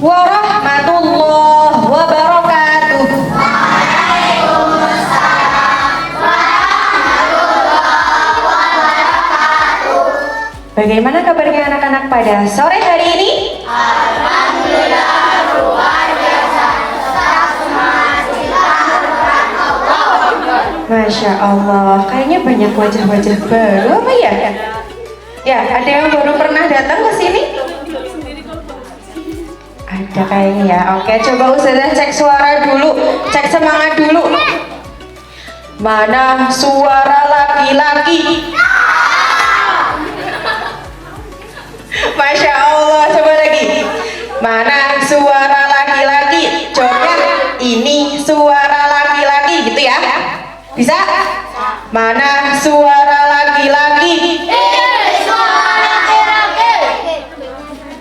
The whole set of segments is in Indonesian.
warahmatullahi wabarakatuh. Bagaimana kabarnya anak-anak pada sore hari ini? Alhamdulillah luar biasa. Tetap semangat kita berkat Allah. Masya Allah, kayaknya banyak wajah-wajah baru apa ya? Ya, ada yang baru pernah datang ke sini? Ada kayaknya ya. Oke, coba Ustazah cek suara dulu, cek semangat dulu. Mana suara laki-laki? Masya Allah, coba lagi. Mana suara laki-laki? Jawabnya ini suara laki-laki gitu ya. Bisa? Mana suara laki-laki? Suara laki-laki.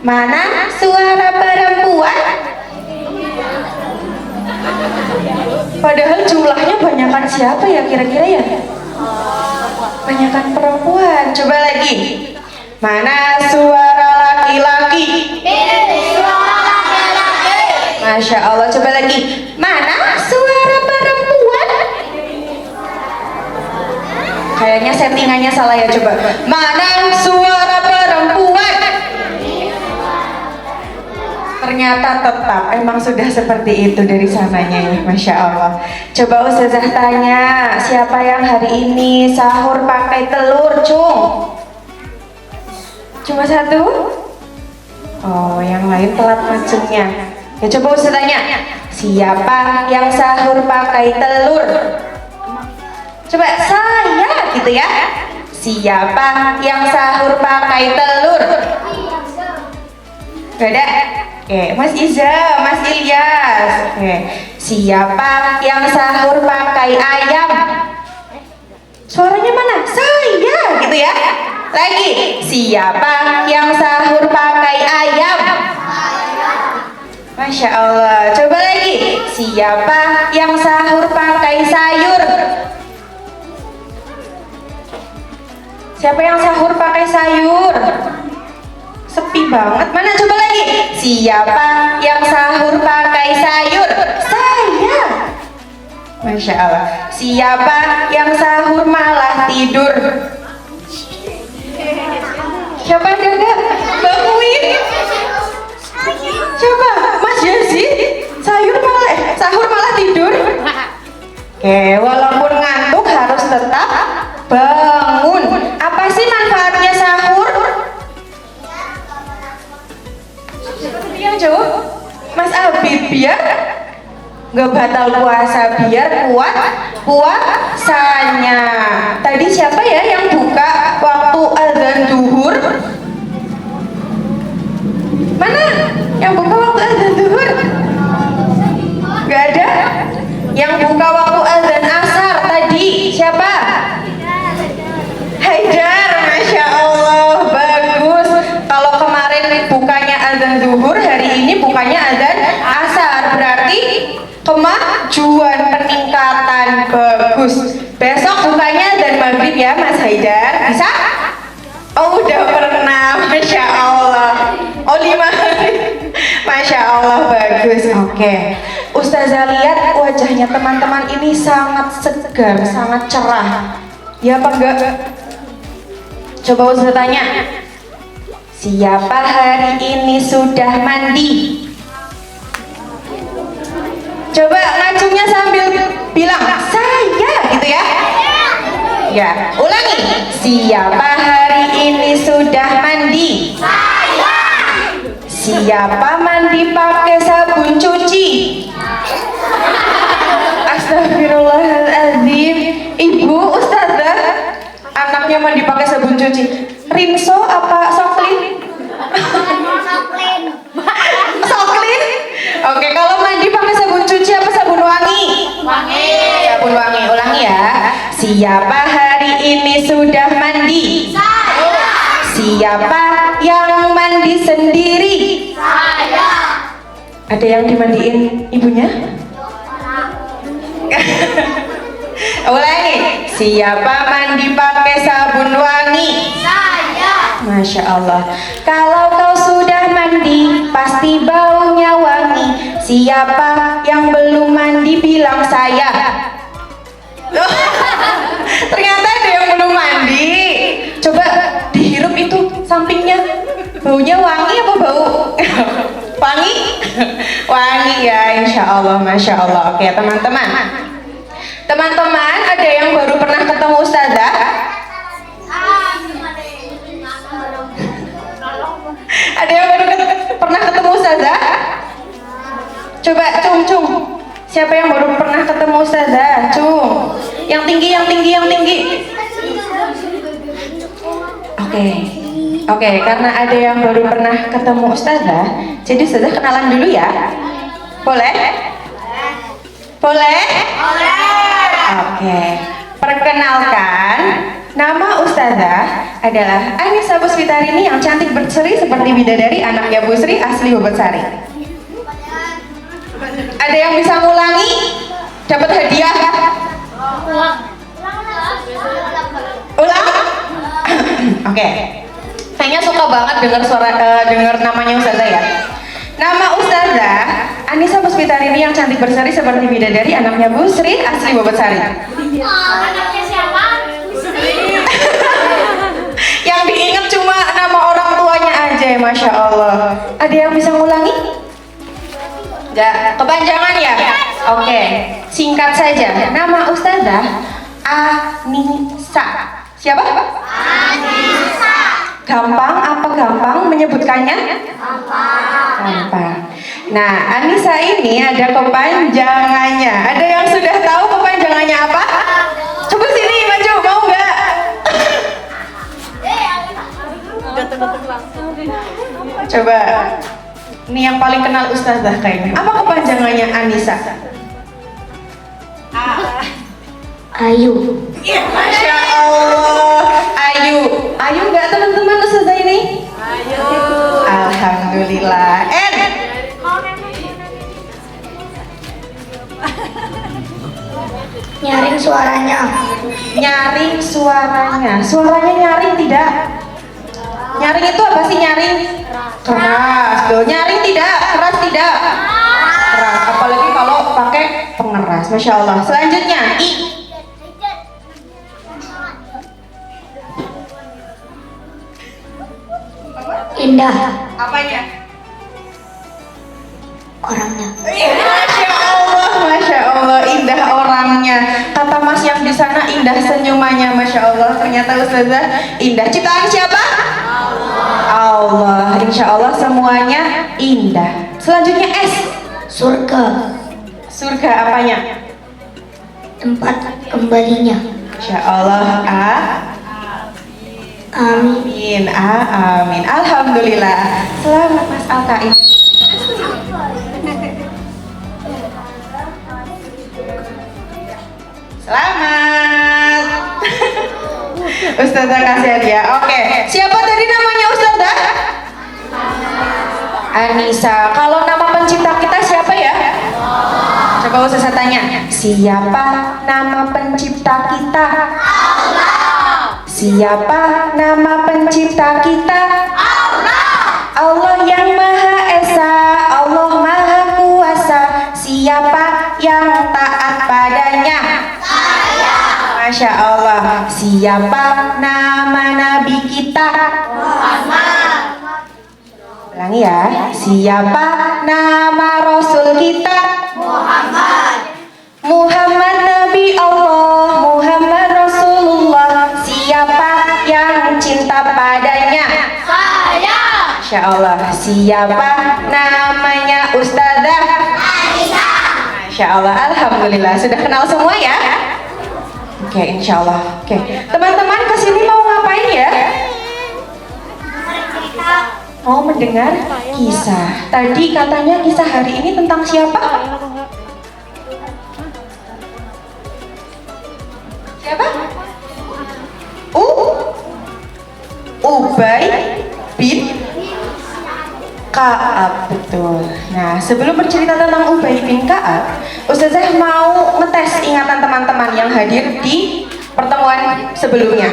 Mana suara perempuan? Padahal jumlahnya banyakan siapa ya kira-kira ya? Banyakan perempuan. Coba lagi. Mana suara laki-laki? Suara laki-laki. Masya Allah, coba lagi. Mana suara perempuan? Kayaknya settingannya salah ya, coba. Mana suara perempuan? Ternyata tetap, emang sudah seperti itu dari sananya ya, Masya Allah. Coba Ustazah tanya, siapa yang hari ini sahur pakai telur, Cung? Cuma satu? Oh, yang lain telat macamnya. Ya coba Ustaz tanya, siapa yang sahur pakai telur? Coba saya gitu ya. Siapa yang sahur pakai telur? Gak ada? Oke, Mas Iza, Mas Ilyas. Oke, siapa yang sahur pakai ayam? Suaranya mana? Saya gitu ya. Lagi, siapa yang sahur pakai ayam? Masya Allah. Coba lagi, siapa yang sahur pakai sayur? Siapa yang sahur pakai sayur? Sepi banget. Mana coba lagi? Siapa yang sahur pakai sayur? Saya. Masya Allah. Siapa yang sahur malah tidur? Siapa yang gak? Banguin. Coba Mas Yazi, sahur malah tidur. Oke, walaupun ngantuk harus tetap bangun. Apa sih manfaatnya sahur? Yang jawab Mas Abid, biar nggak batal puasa, biar kuat puasanya. Tadi siapa ya yang buka waktu azan zuhur? Mana yang buka waktu azan zuhur? Gak ada. Yang buka waktu azan asar tadi siapa? Haidar. Masya Allah, bagus. Kalau kemarin bukanya azan zuhur, hari ini bukanya azan asar, berarti kemajuan, peningkatan, bagus. Besok bukanya azan maghrib ya Mas Haidar, bisa? Oh udah pernah, Masya Allah. Oh 5 hari. Masya Allah, bagus. Oke, Ustazah lihat wajahnya teman-teman ini sangat segar, sangat cerah. Ya apa enggak? Coba Ustazah tanya, siapa hari ini sudah mandi? Coba ngacungnya sambil bilang saya gitu ya. Ya, ulangi. Siapa hari ini sudah mandi? Saya. Siapa mandi pakai sabun cuci? Astagfirullahaladzim. Ibu Ustazah, anaknya mandi pakai sabun cuci. Rinso apa Soklin? Soklin? Oke, kalau mandi pakai sabun cuci apa sabun wangi? Wangi. Sabun wangi, ulangi ya. Siapa hari ini sudah mandi? Saya. Siapa yang mandi sendiri? Saya. Ada yang dimandiin ibunya? Ulangi. Siapa mandi pakai sabun wangi? Saya. Masya Allah. Kalau kau sudah mandi, pasti baunya Siapa yang belum mandi bilang saya. Loh, ternyata ada yang belum mandi. Coba dihirup itu sampingnya. Baunya wangi apa bau? Wangi? Wangi ya, insya Allah, masya Allah. Oke teman-teman. Teman-teman, ada yang baru pernah ketemu ustazah? Ada yang baru pernah ketemu ustazah? Coba cung. Siapa yang baru pernah ketemu ustazah? Cung. Yang tinggi. Oke, karena ada yang baru pernah ketemu ustazah, jadi ustazah kenalan dulu ya. Boleh? Boleh? Oke. Perkenalkan, nama ustazah adalah Anissa Puspitarini yang cantik berseri seperti bidadari, anaknya Bu Sri asli Bobot-Sari. Ada yang bisa ngulangi? Dapat hadiah? Ulang? Oke. Kayaknya suka banget dengar namanya ustazah ya. Nama ustazah Anissa Puspitarini yang cantik berseri seperti bidadari, anaknya Bu Sri asli Bobot-Sari. Anaknya siapa? Yang diingat cuma nama orang tuanya aja, masya Allah. Ada yang bisa ngulangi? Enggak, kepanjangan ya? Oke, singkat saja. Nama ustazah Anissa. Siapa? Anissa. Gampang apa gampang menyebutkannya? Gampang. Nah, Anissa ini ada kepanjangannya. Ada yang sudah tahu kepanjangannya apa? Coba sini maju, mau nggak? Coba. Ini yang paling kenal ustazah kayaknya. Apa kepanjangannya Anissa? Ayu. Masya Allah. Ayu nggak teman-teman ustazah ini? Ayu. Alhamdulillah. Nyaring suaranya. Nyaring suaranya. Suaranya nyaring tidak? Nyaring itu apa sih nyaring? Keras. Loh, nyaring tidak? Keras tidak? Keras. Apalagi kalau pakai pengeras. Masya Allah. Selanjutnya I. Indah. Apanya? Orangnya. Masya Allah, indah orangnya. Kata Mas yang di sana indah senyumannya, masya Allah. Ternyata ustazah indah. Ciptaan siapa? Allah. Insya Allah semuanya indah. Selanjutnya S. Surga. Surga apanya? Tempat kembalinya. Masya Allah. Amin. Amin. Alhamdulillah. Selamat Mas Alkain. Selamat. Ustazah kasih hadiah. Oke. Siapa tadi namanya Ustazah? Anissa. Kalau nama pencipta kita siapa ya? Coba Ustazah tanya. Siapa nama pencipta kita? Siapa nama pencipta kita? Allah yang Maha Esa, Allah Maha Kuasa. Siapa yang taat padanya? Masya Allah. Siapa nama Nabi kita? Ulangi ya. Siapa nama Rasul kita? Muhammad Nabi Allah, Muhammad Rasulullah. Siapa yang cinta padanya? Saya. Masya Allah. Siapa namanya Ustazah? Masya Allah. Alhamdulillah. Sudah kenal semua ya? Oke, insya Allah. Oke, teman-teman kesini mau ngapain ya? Mau mendengar kisah. Tadi katanya kisah hari ini tentang siapa? Siapa? Ubay bin Ka'ab, betul. Nah, sebelum bercerita tentang Ubay bin Ka'ab, Ustazah mau ngetes ingatan teman-teman yang hadir di pertemuan sebelumnya.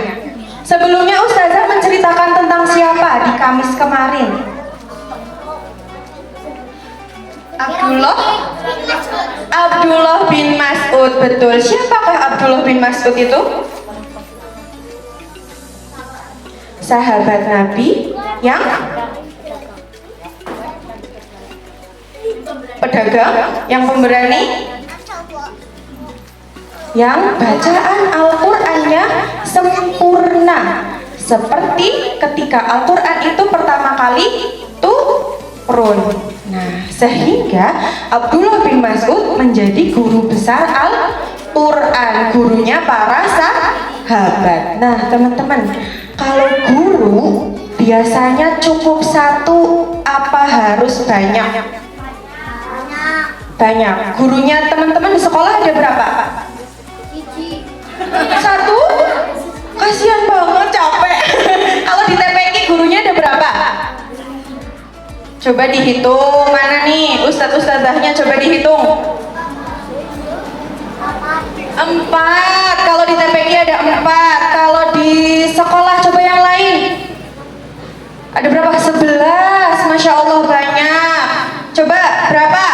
Sebelumnya Ustazah menceritakan tentang siapa di Kamis kemarin? Abdullah bin Mas'ud, betul. Siapakah Abdullah bin Mas'ud itu? Sahabat Nabi yang pedagang, yang pemberani, yang bacaan Al-Qur'annya sempurna, seperti ketika Al-Qur'an itu pertama kali turun. Nah, sehingga Abdullah bin Mas'ud menjadi guru besar Al-Qur'an, gurunya para sahabat. Nah, teman-teman, kalau guru biasanya cukup satu apa harus banyak? Banyak. Gurunya teman-teman di sekolah ada berapa? Satu? Kasihan banget, capek. Kalau di TPQ gurunya ada berapa? Coba dihitung, mana nih ustadz-ustadzahnya, coba dihitung. 4, kalau di TPQ ada 4. Kalau di sekolah coba yang lain. Ada berapa? 11, Masya Allah banyak. Coba berapa?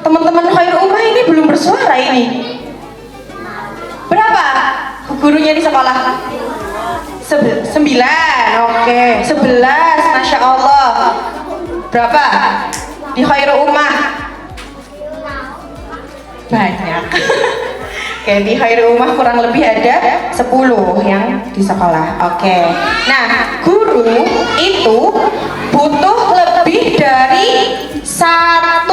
Teman-teman Khairul Ummah ini belum bersuara ini. Berapa gurunya di sekolah? 9, oke. 11, Masya Allah. Berapa di Khairul Ummah? Banyak. Oke, di Khairul Ummah kurang lebih ada 10 yang di sekolah. Oke. Nah, guru itu butuh lebih dari 1.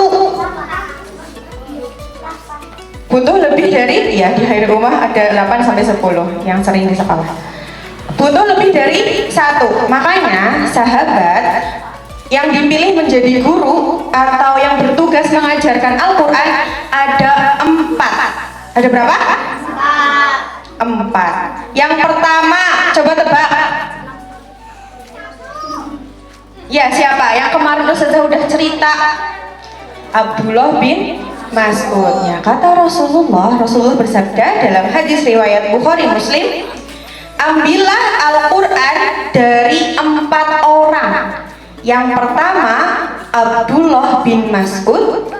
Butuh lebih dari, ya di Khairul Ummah ada 8 sampai 10 yang sering di sekolah. Butuh lebih dari 1. Makanya sahabat yang dipilih menjadi guru atau yang bertugas mengajarkan Al-Quran ada 4. Ada berapa? 4. Yang pertama, coba tebak. Ya, siapa? Yang kemarin Ustazah udah cerita. Abdullah bin Mas'ud. Ya, kata Rasulullah bersabda dalam hadis riwayat Bukhari Muslim, ambillah Al-Quran dari 4 orang. Yang pertama Abdullah bin Mas'ud,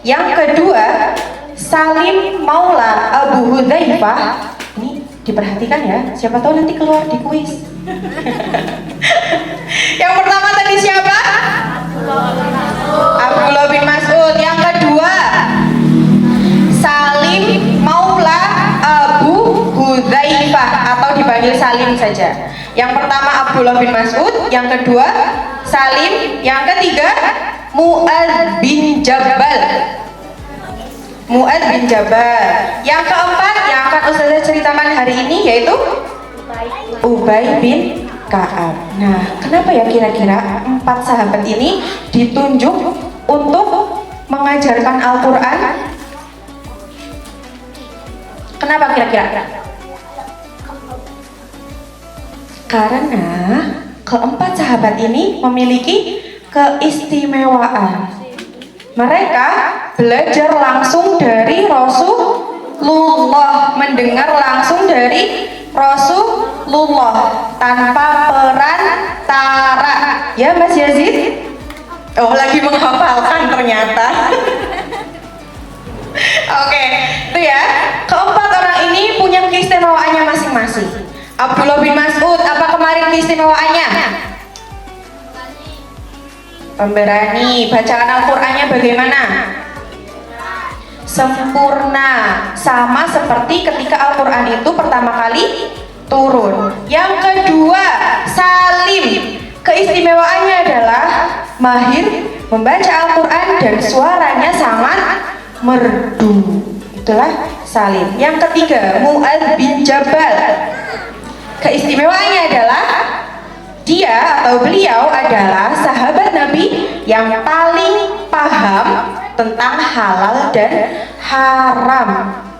yang kedua Salim Maula Abu Hudzaifah. Ini diperhatikan ya, siapa tahu nanti keluar di kuis. Yang pertama tadi siapa? Abdullah bin Mas'ud. Yang kedua Salim Maula Abu Hudzaifah, atau dipanggil Salim saja. Yang pertama Abdullah bin Mas'ud, yang kedua Salim, yang ketiga Mu'adz bin Jabal. Mu'adz bin Jabal. Yang keempat yang akan Ustazah ceritakan hari ini yaitu Ubay bin Ka'ab. Nah, kenapa ya kira-kira 4 sahabat ini ditunjuk untuk mengajarkan Al-Quran? Kenapa kira-kira? Karena keempat sahabat ini memiliki keistimewaan. Mereka belajar langsung dari Rasulullah, mendengar langsung dari Rasulullah tanpa perantara. Ya Mas Yazid? Oh, lagi menghafalkan ternyata. Oke, itu ya. Keempat orang ini punya keistimewaannya masing-masing. Abdullah bin Mas'ud, apa kemarin keistimewaannya? Pemberani. Bacaan Al-Qur'annya bagaimana? Sempurna, sama seperti ketika Al-Qur'an itu pertama kali turun. Yang kedua, Salim. Keistimewaannya adalah mahir membaca Al-Qur'an dan suaranya sangat merdu. Itulah Salim. Yang ketiga, Mu'adz bin Jabal. Keistimewaannya adalah dia atau beliau adalah sahabat Nabi yang paling paham tentang halal dan haram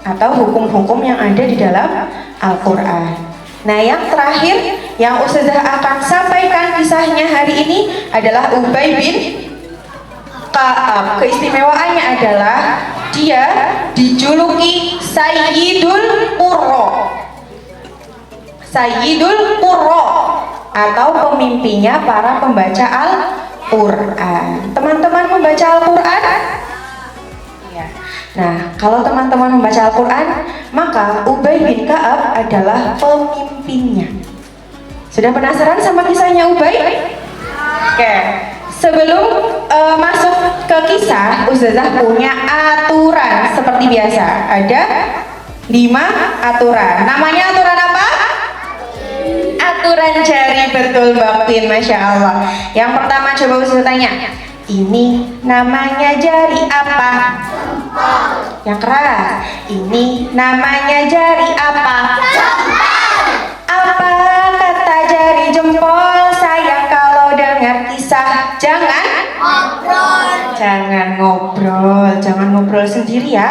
atau hukum-hukum yang ada di dalam Al-Quran. Nah, yang terakhir yang Ustazah akan sampaikan kisahnya hari ini adalah Ubay bin Ka'ab. Keistimewaannya adalah dia dijuluki Sayyidul Qurra. Sayyidul Qurra atau pemimpinnya para pembaca Al-Quran. Quran. Teman-teman membaca Al-Quran? Ya. Nah, kalau teman-teman membaca Al-Quran, maka Ubay bin Ka'ab adalah pemimpinnya. Sudah penasaran sama kisahnya Ubay? Oke. Sebelum masuk ke kisah, Ustazah punya aturan seperti biasa. Ada 5 aturan. Namanya aturan apa? Aturan jari, betul Mbak Pin, Masya Allah. Yang pertama coba Ustazah tanya, ini namanya jari apa? Yang keras. Ini namanya jari apa? Apa kata jari jempol? Sayang kalau dengar kisah jangan jangan ngobrol sendiri ya.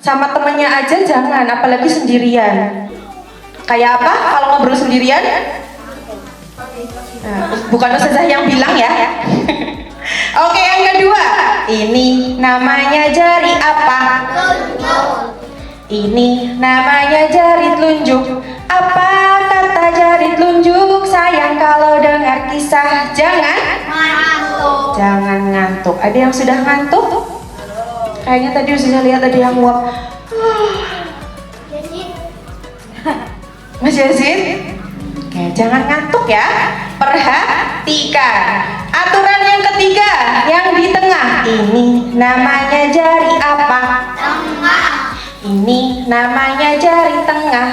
Sama temennya aja jangan, apalagi sendirian. Kayak apa kalau ngobrol sendirian? Nah, bukan Ustazah yang bilang ya. Oke, yang kedua, ini namanya jari apa? Ini namanya jari telunjuk. Apa kata jari telunjuk? Sayang kalau dengar kisah jangan ngantuk. Ada yang sudah ngantuk? Kayaknya tadi Ustazah lihat ada yang nguap. Mas Yazid? Oke, jangan ngantuk ya. Perhatikan. Aturan yang ketiga, yang di tengah. Ini namanya jari apa? Ini namanya jari tengah.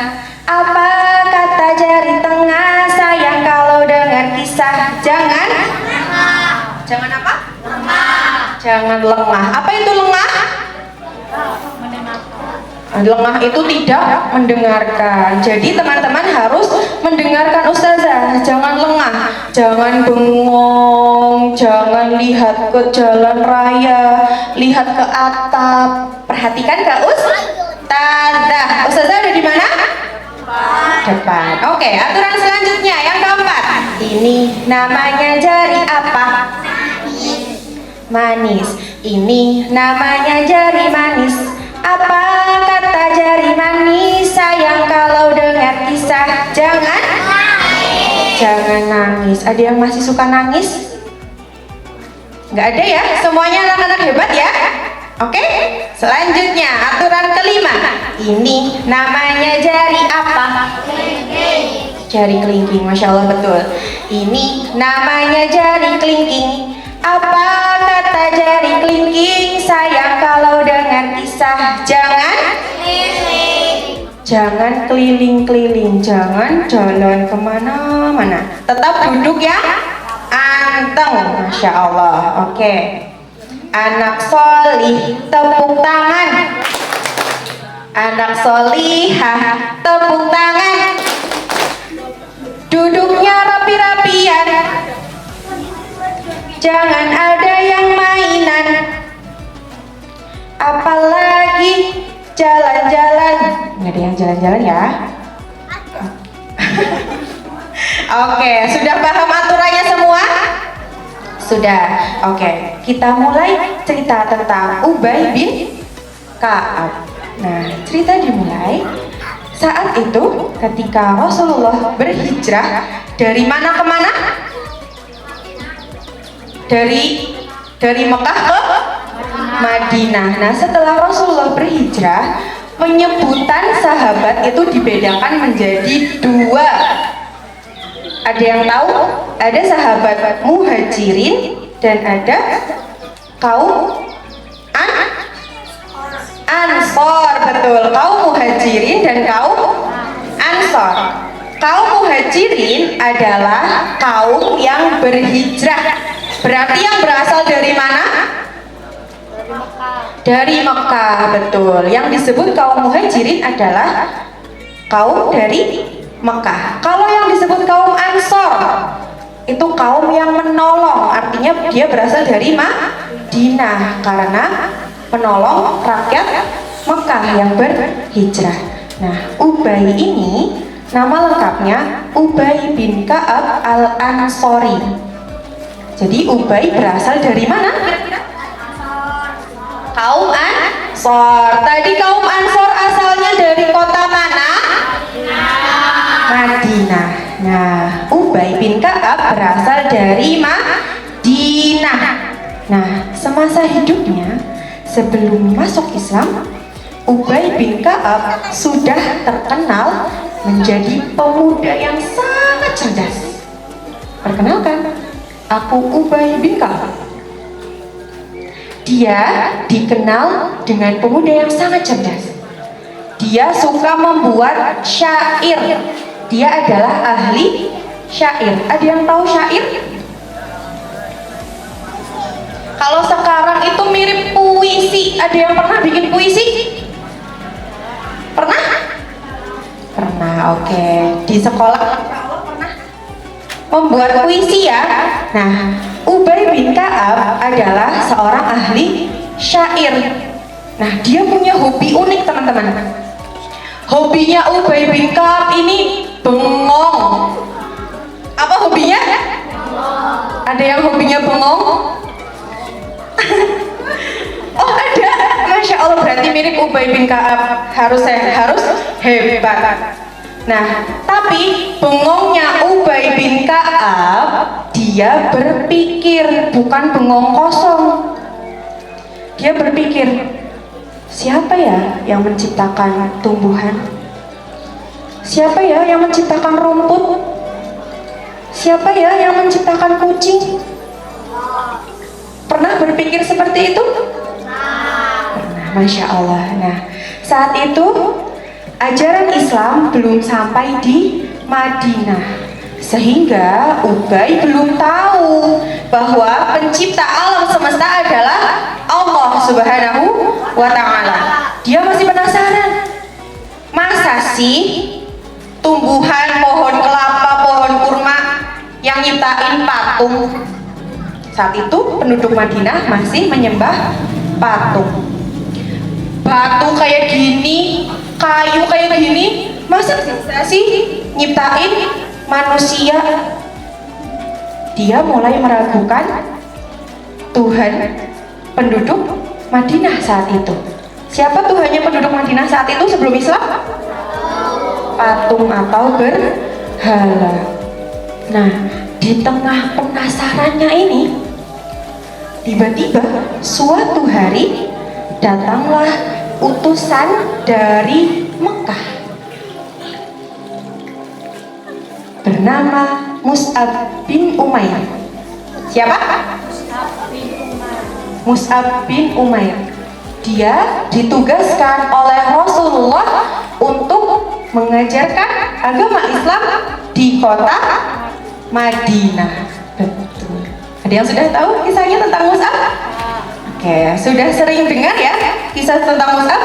Apa kata jari tengah? Sayang kalau dengar kisah jangan apa? Jangan lengah. Apa itu lengah? Lengah itu tidak mendengarkan. Jadi teman-teman harus mendengarkan Ustazah. Jangan lengah, jangan bengong, jangan lihat ke jalan raya, lihat ke atap. Perhatikan Kak Ustazah. Ustazah ada di mana? Depan. Oke, aturan selanjutnya yang keempat. Ini namanya jari apa? Manis. Ini namanya jari manis. Apa kata jari manis? Sayang kalau dengar kisah jangan nangis. Ada yang masih suka nangis? Nggak ada ya? Semuanya anak-anak hebat ya? Oke, selanjutnya aturan kelima. Ini namanya jari apa? Jari kelingking, Masya Allah, betul. Ini namanya jari kelingking. Apa kata jari kelingking? Sayang kalau dengar kisah jangan keliling-keliling, jangan jalan kemana-mana, tetap duduk ya anteng. Masya Allah. Oke. Anak solih tepuk tangan. Anak solihah tepuk tangan. Duduknya rapi-rapian, jangan ada yang mainan, apalagi jalan-jalan. Nggak ada yang jalan-jalan ya. Oke, sudah paham aturannya semua? Sudah. Oke, kita mulai cerita tentang Ubay bin Ka'ab. Nah, cerita dimulai saat itu ketika Rasulullah berhijrah dari mana ke mana? Dari Mekah ke Madinah. Nah, setelah Rasulullah berhijrah, penyebutan sahabat itu dibedakan menjadi 2. Ada yang tahu? Ada sahabat Muhajirin dan ada kaum Ansor. Betul, kaum Muhajirin dan kaum Ansor. Kaum Muhajirin adalah kaum yang berhijrah. Berarti yang berasal dari mana? Dari Mekah, betul. Yang disebut kaum Muhajirin adalah kaum dari Mekah. Kalau yang disebut kaum Ansor, itu kaum yang menolong. Artinya dia berasal dari Madinah karena menolong rakyat Mekah yang berhijrah. Nah, Ubay ini nama lengkapnya Ubay bin Ka'ab al-Ansori. Jadi Ubay berasal dari mana? Kaum Ansor. Tadi kaum Ansor asalnya dari kota mana? Madinah. Nah, Ubay bin Ka'ab berasal dari dinah. Nah, semasa hidupnya sebelum masuk Islam, Ubay bin Ka'ab sudah terkenal menjadi pemuda yang sangat cerdas. Perkenalkan, aku Ubay bin Ka'ab. Dia dikenal dengan pemuda yang sangat cerdas. Dia suka membuat syair. Dia adalah ahli syair. Ada yang tahu syair? Kalau sekarang itu mirip puisi. Ada yang pernah bikin puisi? Pernah? Pernah, oke. Di sekolah pernah membuat puisi ya. Nah, Ubay bin Ka'ab adalah seorang ahli syair. Nah, dia punya hobi unik teman-teman. Hobinya Ubay bin Ka'ab ini bengong. Apa hobinya? Ada yang hobinya bengong? Oh ada, Masya Allah, berarti mirip Ubay bin Ka'ab. harus hebat. Nah, tapi bengongnya Ubay bin Ka'ab, dia berpikir, bukan bengong kosong. Dia berpikir, siapa ya yang menciptakan tumbuhan? Siapa ya yang menciptakan rumput? Siapa ya yang menciptakan kucing? Pernah berpikir seperti itu? Pernah, Masya Allah. Nah, saat itu ajaran Islam belum sampai di Madinah, sehingga Ubay belum tahu bahwa pencipta alam semesta adalah Allah Subhanahu wa Ta'ala. Dia masih penasaran, masa sih tumbuhan, pohon kelapa, pohon kurma yang nyiptain patung? Saat itu penduduk Madinah masih menyembah patung. Batu kayak gini, kayu kayak gini, masa bisa sih nyiptain manusia? Dia mulai meragukan Tuhan penduduk Madinah saat itu. Siapa Tuhannya penduduk Madinah saat itu sebelum Islam? Patung atau berhala. Nah, di tengah penasarannya ini, tiba-tiba suatu hari datanglah utusan dari Mekah bernama Mus'ab bin Umair. Siapa? Mus'ab bin Umair. Dia ditugaskan oleh Rasulullah untuk mengajarkan agama Islam di kota Madinah. Betul. Ada yang sudah tahu kisahnya tentang Mus'ab? Oke, sudah sering dengar ya kisah tentang Mus'ab?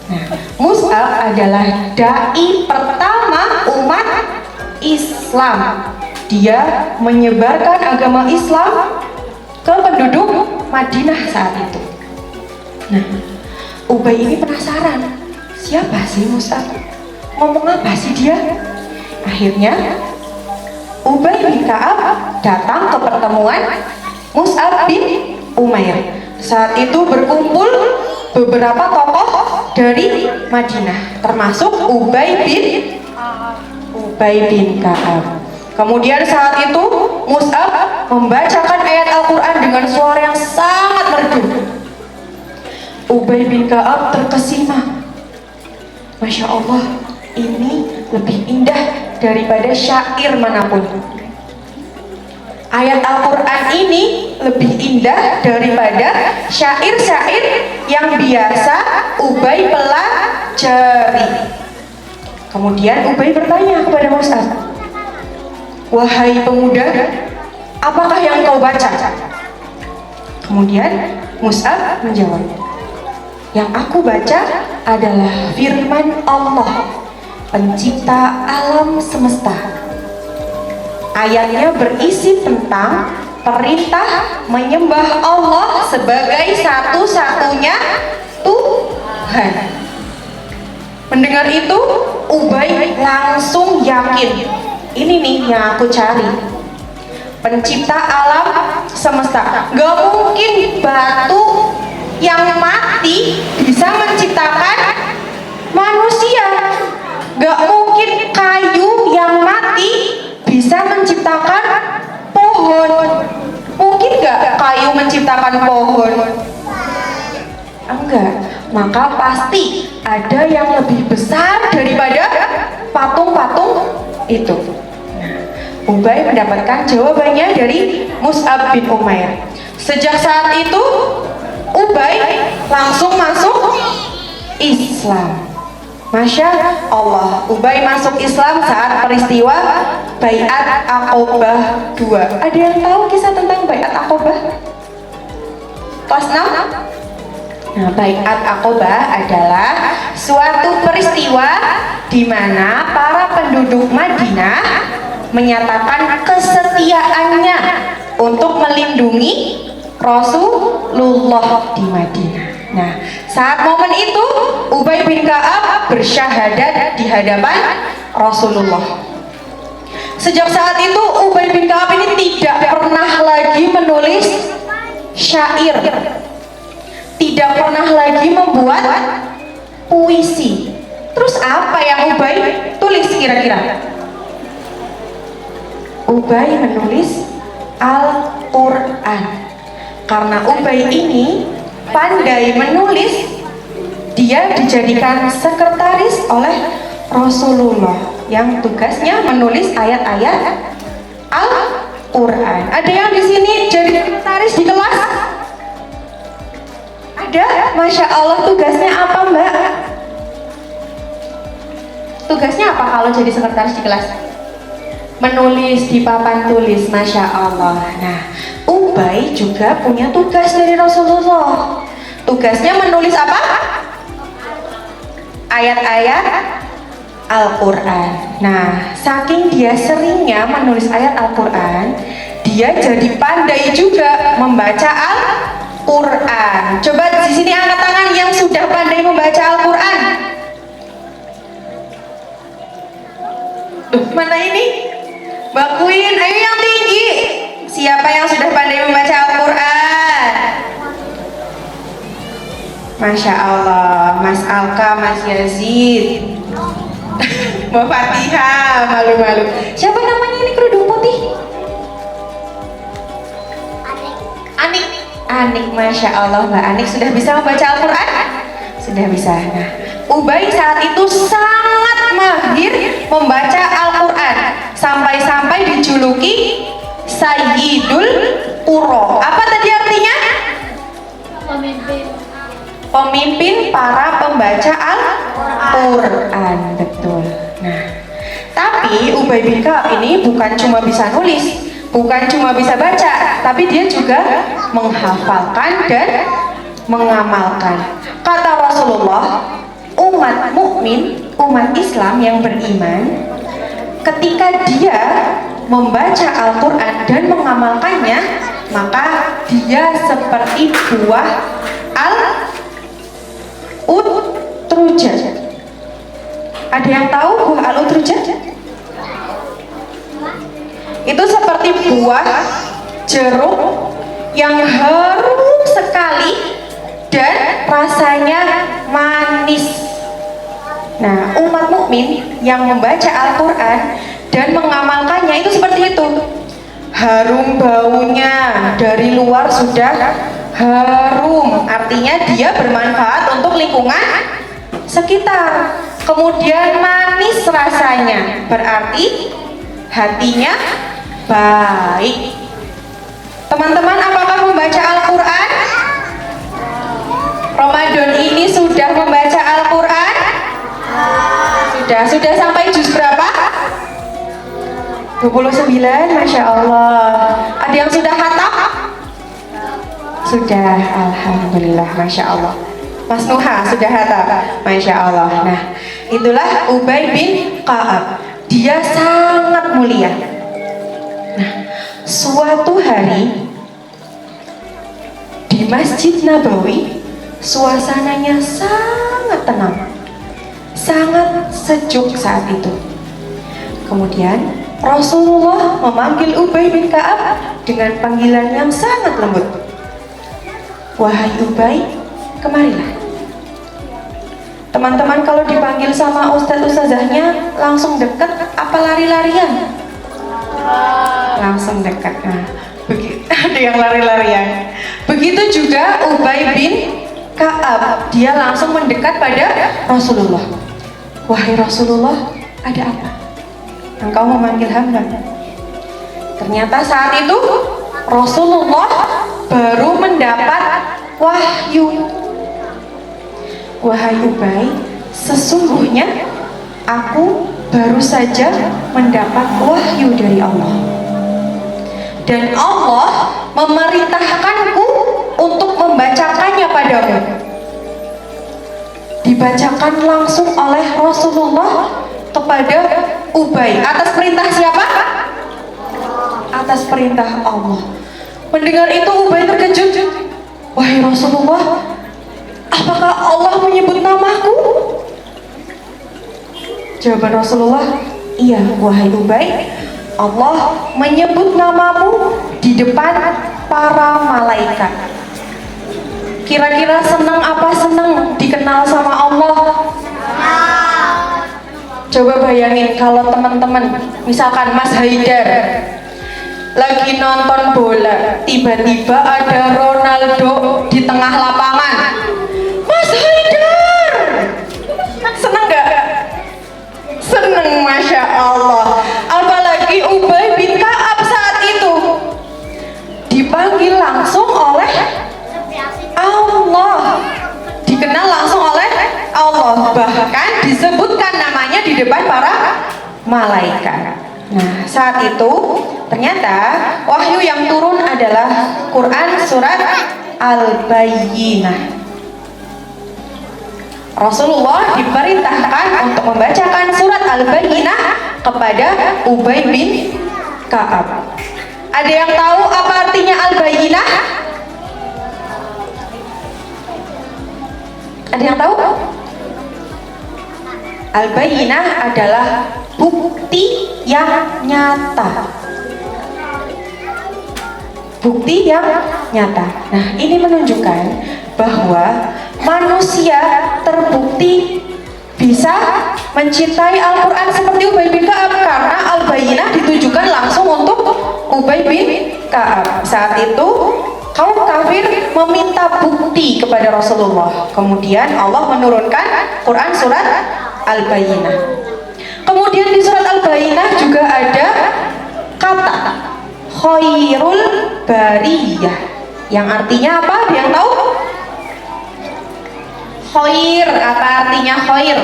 Nah, Mus'ab adalah dai pertama umat Islam. Dia menyebarkan agama Islam ke penduduk Madinah saat itu. Nah, Ubay ini penasaran, siapa sih Mus'ab? Ngomong apa sih dia? Akhirnya Ubay bin Ka'ab datang ke pertemuan Mus'ab bin Umair. Saat itu berkumpul beberapa tokoh dari Madinah, termasuk Ubay bin Ka'ab. Kemudian saat itu Mus'ab membacakan ayat Al-Quran dengan suara yang sangat merdu. Ubay bin Ka'ab terkesima. Masya Allah, ini lebih indah daripada syair manapun. Ayat Al-Quran ini lebih indah daripada syair-syair yang biasa Ubay pelajari. Kemudian Ubay bertanya kepada Mus'ab, wahai pemuda, apakah yang kau baca? Kemudian Mus'ab menjawab, yang aku baca adalah firman Allah, pencipta alam semesta. Ayatnya berisi tentang perintah menyembah Allah sebagai satu-satunya Tuhan. Mendengar itu, Ubay langsung yakin, ini nih yang aku cari, pencipta alam semesta. Gak mungkin batu yang mati bisa menciptakan manusia. Gak mungkin kayu yang mati bisa menciptakan pohon. menciptakan pohon? Enggak. Maka pasti ada yang lebih besar daripada patung-patung itu. Nah, Ubay mendapatkan jawabannya dari Mus'ab bin Umair. Sejak saat itu Ubay langsung masuk Islam. Masya Allah, Ubay masuk Islam saat peristiwa Baiat Aqobah 2. Ada yang tahu kisah tentang Baiat Aqobah? Kelas 6? Nah, Baiat Aqobah adalah suatu peristiwa di mana para penduduk Madinah menyatakan kesetiaannya untuk melindungi Rasulullah di Madinah. Nah, saat momen itu Ubay bin Ka'ab bersyahadat di hadapan Rasulullah. Sejak saat itu Ubay bin Ka'ab ini tidak pernah lagi menulis syair, tidak pernah lagi membuat puisi. Terus apa yang Ubay tulis kira-kira? Ubay menulis Al-Quran. Karena Ubay ini pandai menulis, dia dijadikan sekretaris oleh Rasulullah yang tugasnya menulis ayat-ayat Al-Quran. Ada yang di sini jadi sekretaris di kelas? Ada? Masya Allah, tugasnya apa Mbak? Tugasnya apa kalau jadi sekretaris di kelas? Menulis di papan tulis. Masya Allah. Nah, Ubay juga punya tugas dari Rasulullah. Tugasnya menulis apa? Ayat-ayat Al-Quran. Nah, saking dia seringnya menulis ayat Al-Quran, dia jadi pandai juga membaca Al-Quran. Coba di sini angkat tangan yang sudah pandai membaca Al-Quran. Mana ini? Mbak Queen, ayo yang tinggi. Siapa yang sudah pandai membaca Al-Quran? Masya Allah, Mas Alka, Mas Yazid, Mbak Fatihah, malu-malu. Siapa namanya ini kerudung putih? Anik. Anik, Masya Allah, Mbak Anik sudah bisa membaca Al-Quran? Sudah bisa. Nah, Ubay saat itu sangat mahir membaca Al-Quran, sampai-sampai dijuluki Sayyidul Qurra. Apa tadi artinya? Pemimpin para pembaca Al-Quran. Betul. Nah, tapi Ubay bin Ka'ab ini bukan cuma bisa nulis, bukan cuma bisa baca, tapi dia juga menghafalkan dan mengamalkan. Kata Rasulullah, umat mukmin, umat Islam yang beriman, ketika dia membaca Al-Quran dan mengamalkannya, maka dia seperti buah Al-Utrujah. Ada yang tahu buah Al-Utrujah? Itu seperti buah jeruk yang harum sekali dan rasanya manis. Nah, umat mukmin yang membaca Al-Quran dan mengamalkannya itu seperti itu. Harum baunya, dari luar sudah harum, artinya dia bermanfaat untuk lingkungan sekitar. Kemudian manis rasanya, berarti hatinya baik. Teman-teman, apakah membaca Al-Quran? Ramadan ini sudah membaca Al-Quran? Sudah sampai juz berapa? 29, Masya Allah. Ada yang sudah khatam? Sudah, Alhamdulillah, Masya Allah. Mas Nuha sudah khatam, Masya Allah. Nah, itulah Ubay bin Ka'ab. Dia sangat mulia. Nah, suatu hari di Masjid Nabawi, suasananya sangat tenang, sangat sejuk saat itu. Kemudian Rasulullah memanggil Ubay bin Ka'ab dengan panggilan yang sangat lembut. Wahai Ubay, kemarilah. Teman-teman kalau dipanggil sama ustadz-ustazahnya langsung dekat apa lari-larian? Langsung dekat. Nah, begitu. Ada yang lari-larian. Begitu juga Ubay bin Ka'ab, dia langsung mendekat pada Rasulullah. Wahai Rasulullah, ada apa? Engkau memanggil hamba. Ternyata saat itu Rasulullah baru mendapat wahyu. Wahai Ubay, sesungguhnya aku baru saja mendapat wahyu dari Allah. Dan Allah memerintahkanku untuk membacakannya padamu. Dibacakan langsung oleh Rasulullah kepada Ubay. Atas perintah siapa? Atas perintah Allah. Mendengar itu Ubay terkejut. Wahai Rasulullah, apakah Allah menyebut namaku? Jawaban Rasulullah, iya wahai Ubay, Allah menyebut namamu di depan para malaikat. Kira-kira senang apa senang dikenal sama Allah? Coba bayangin kalau teman-teman, misalkan Mas Haidar lagi nonton bola, tiba-tiba ada Ronaldo di tengah lapangan. Mas Haidar, senang gak? Seneng, Masya Allah. Apalagi Ubay bin Ka'ab saat itu dipanggil langsung oleh Allah, dikenal langsung oleh Allah, bahkan disebutkan namanya di depan para malaikat. Nah, saat itu ternyata wahyu yang turun adalah Quran surat Al-Bayyinah. Rasulullah diperintahkan untuk membacakan surat Al-Bayyinah kepada Ubay bin Ka'ab. Ada yang tahu apa artinya Al-Bayyinah? Ada yang tahu? Al-Bayyinah adalah bukti yang nyata. Bukti yang nyata. Nah, ini menunjukkan bahwa manusia terbukti bisa mencintai Al-Quran seperti Ubay bin Ka'ab karena Al-Bayyinah ditujukan langsung untuk Ubay bin Ka'ab. Saat itu kaum kafir meminta bukti kepada Rasulullah. Kemudian Allah menurunkan Quran surat Al-Bayyinah. Kemudian di surat Al-Bayyinah juga ada kata khairul bariyah, yang artinya apa? Ada yang tahu? Khair, apa artinya khair?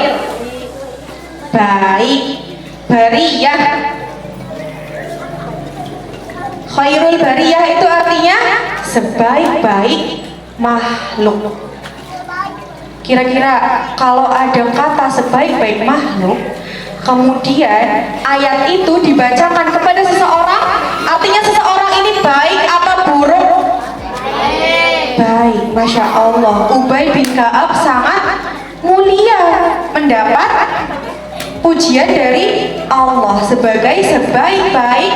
Baik. Bariyah, khairul bariyah itu artinya sebaik-baik makhluk. Kira-kira kalau ada kata sebaik-baik makhluk, kemudian ayat itu dibacakan kepada seseorang, artinya seseorang ini baik apa buruk? Baik. Masya Allah, Ubay bin Ka'ab sangat mulia mendapat pujian dari Allah sebagai sebaik-baik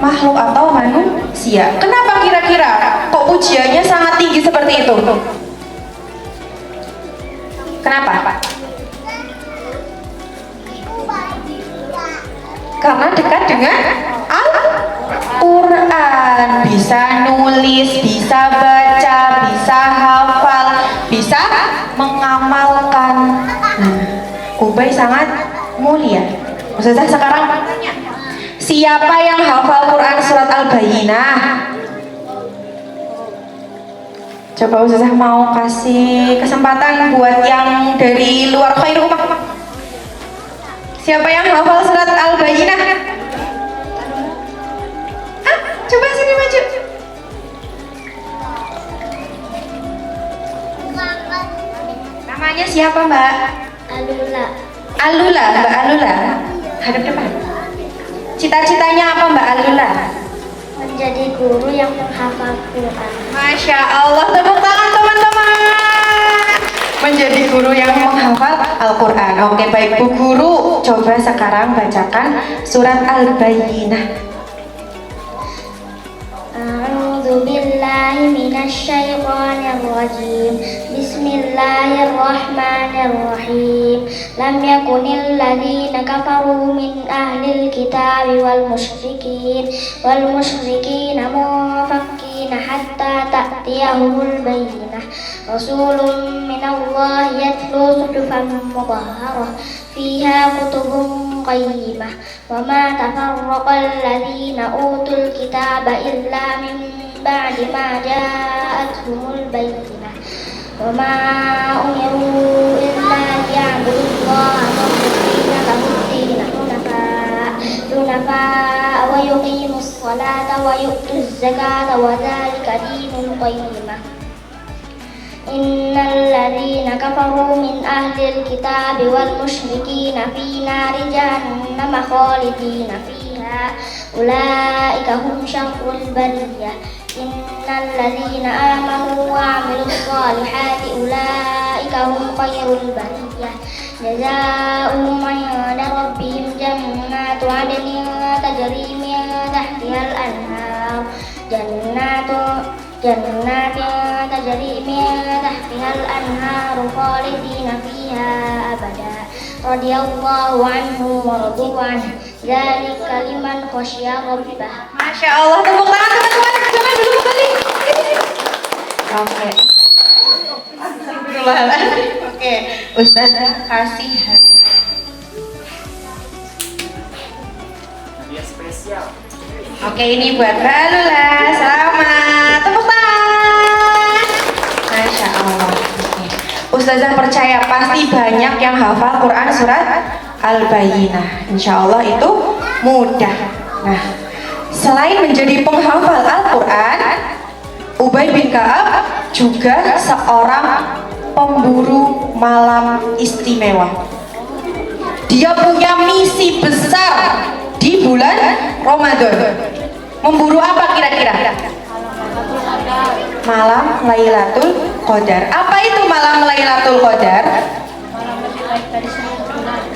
makhluk atau manusia. Kenapa kira-kira kok pujiannya sangat tinggi seperti itu? Kenapa? Karena dekat dengan Al-Quran, bisa nulis, bisa baca, bisa hafal, bisa mengamalkan. Ubay sangat mulia. Ustazah sekarang bertanya, siapa yang hafal Quran surat Al-Bayyinah? Coba Ustazah mau kasih kesempatan buat yang dari luar khair ummah. Siapa yang hafal surat Al-Bayyinah? Coba sini maju. Namanya siapa, Mbak? Alula. Alula, Mbak Alula. Hadap depan. Cita-citanya apa, Mbak Alula? Menjadi guru yang menghafal Quran. Masya Allah, tepuk tangan teman-teman. Menjadi guru yang menghafal Al-Quran. Oke, baik Bu Guru, coba sekarang bacakan surat Al-Bayyinah. A'udzu billahi minasyaitonir rajim. Bismillahirrahmanirrahim. Lam yakunil ladzina kafaru min ahlil kitabi wal musyrikin munfakkina المشركين حتى تأتيهم البينة رسول من الله يتلو صحفا مطهرة فيها كتب قيمة وما تفرق الذين أوتوا الكتاب إلا من بعد ما جاءتهم البينة وما أمروا إلا ليعبدوا الله مخلصين له الدين حنفاء ويقيموا الصلاة ويؤتوا الزكاة وذلك دين القيمة إن الذين كفروا من أهل الكتاب والمشركين في نار جهنم خالدين فيها أولئك هم شر البرية إن الذين آمنوا وعملوا الصالحات أولئك هم خير البرية جزاؤهم عند ربهم جنات عدن تجري من تحتها الأنهار جنات تجري من تحتها الأنهار خالدين فيها أبدا رضي الله عنهم ورضوا عنه ذلك لمن خشي ربه. Masya Allah, tepuk tangan teman-teman. Jangan dulu kembali. Oke. Astagfirullahaladzim. Oke, Ustazah kasih hadiah spesial. Oke, ini buat Mbak Lula. Selamat. Tepuk tangan. Masya Allah. Oke. Ustazah percaya pasti banyak yang hafal Quran surat Al-Bayyinah. Insya Allah itu mudah. Nah, selain menjadi penghafal Al-Quran, Ubay bin Ka'ab juga seorang pemburu malam istimewa. Dia punya misi besar di bulan Ramadan. Memburu apa kira-kira? Malam Lailatul Qadar. Apa itu malam Lailatul Qadar?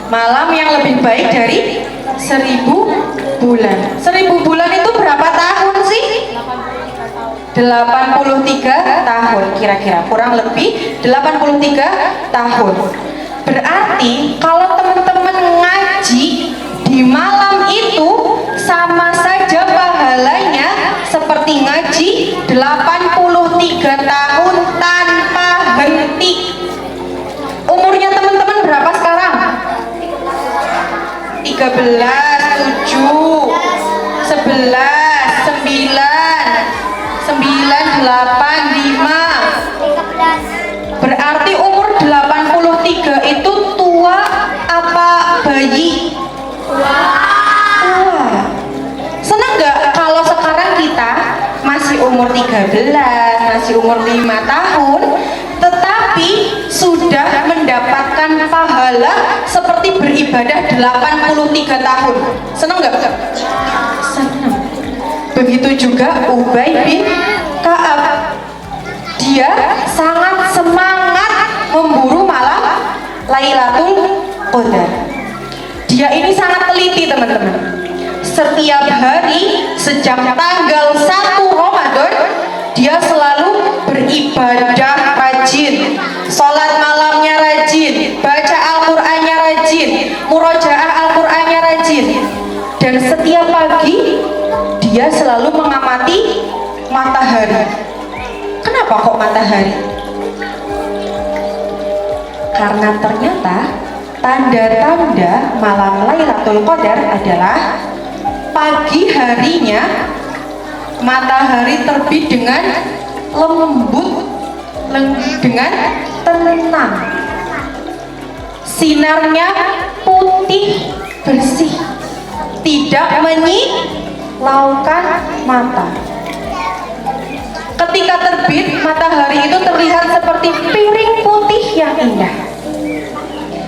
Malam yang lebih baik dari 1000 bulan. 1000 bulan itu berapa tahun sih? 83 tahun kira-kira, kurang lebih 83 tahun. Berarti kalau teman-teman ngaji di malam itu sama saja pahalanya seperti ngaji 83 tahun tanpa henti. Umurnya teman-teman berapa sekarang? 13, 7, 11, 9, 8, 5. Berarti umur 83 itu tua apa bayi? Tua. Senang gak kalau sekarang kita masih umur 13, masih umur 5 tahun, tetapi sudah mendapatkan pahala seperti beribadah 83 tahun. Senang gak? Senang. Begitu juga Ubay bin Ka'ab. Dia sangat semangat memburu malam Lailatul Qadar. Dia ini sangat teliti teman-teman. Setiap hari sejak tanggal 1 Ramadan dia selalu beribadah rajin, sholat malamnya rajin, baca Al-Qur'annya rajin, murojaah Al-Qur'annya rajin. Dan setiap pagi dia selalu mengamati matahari. Kenapa kok matahari? Karena ternyata tanda-tanda malam Lailatul Qadar adalah pagi harinya matahari terbit dengan lembut, dengan tenang. Sinarnya putih bersih, tidak menyilaukan mata. Ketika terbit, matahari itu terlihat seperti piring putih yang indah.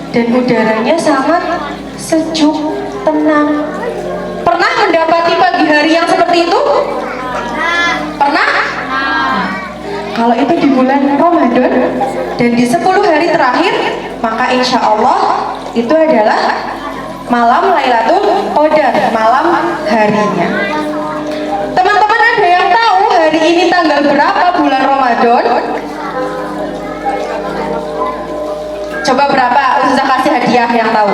Dan udaranya sangat sejuk, tenang. Pernah mendapati pagi hari yang seperti itu? Pernah? Kalau itu di bulan Ramadan dan di 10 hari terakhir, maka insya Allah itu adalah malam Lailatul Qadar, malam harinya. Teman-teman ada yang tahu hari ini tanggal berapa bulan Ramadan? Coba berapa? Ustazah kasih hadiah yang tahu.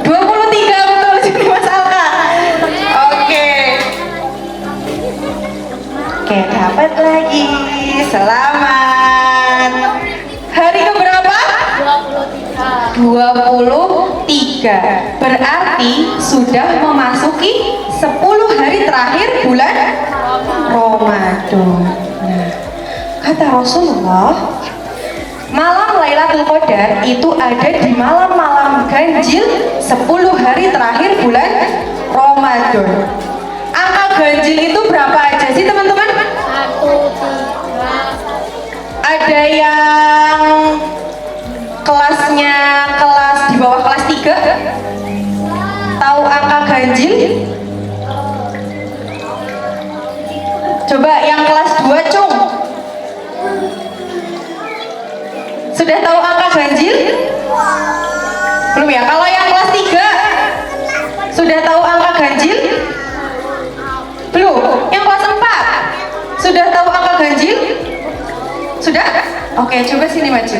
23, betul sini Mas Alka. Oke. dapat lagi. Selamat. Hari keberapa? 23. Berarti sudah memasuki 10 hari terakhir bulan Ramadan. Nah, kata Rasulullah, malam Lailatul Qadar itu ada di malam-malam ganjil 10 hari terakhir bulan Ramadan. Angka ganjil itu berapa aja sih teman-teman? 1, 3. Ada yang kelasnya kelas di bawah kelas 3? Tahu angka ganjil? Coba yang kelas 2 cung. Sudah tahu angka ganjil? Belum ya? Kalau yang kelas 3 sudah tahu angka ganjil? Belum? Yang kelas 4 sudah tahu angka ganjil? Sudah? Oke, coba sini maju.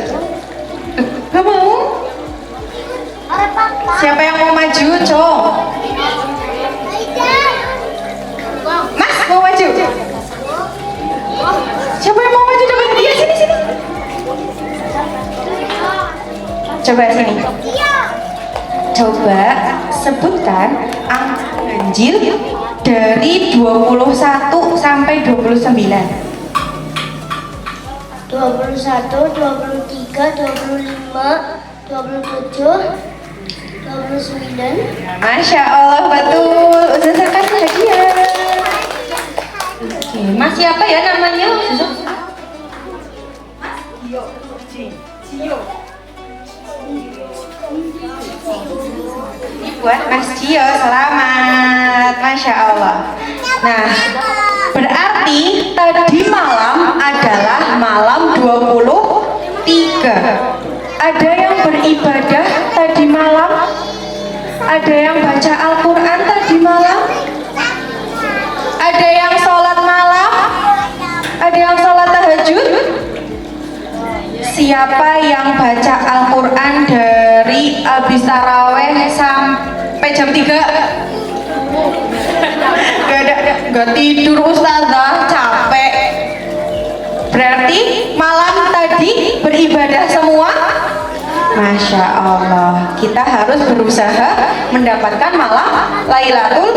Gak mau? Siapa yang mau maju, Cong? Mas, mau maju? Siapa yang mau maju dapat dia? Sini, sini. Coba sini. Coba sebutkan angka ganjil dari 21 sampai 29. 21, 23, 25, 27, 29. Masya Allah, betul. Usahakan hadiah. Oke, Mas siapa ya namanya? Buat Mas Cio, selamat. Masya Allah. Nah, berarti tadi malam adalah malam 23. Ada yang beribadah tadi malam? Ada yang baca Al-Quran tadi malam? Ada yang sholat malam? Ada yang sholat tahajud? Siapa yang baca Al-Quran dari abis taraweh sampai jam 3? Gak tidur ustazah, capek. Berarti malam tadi beribadah semua? Masya Allah, kita harus berusaha mendapatkan malam Lailatul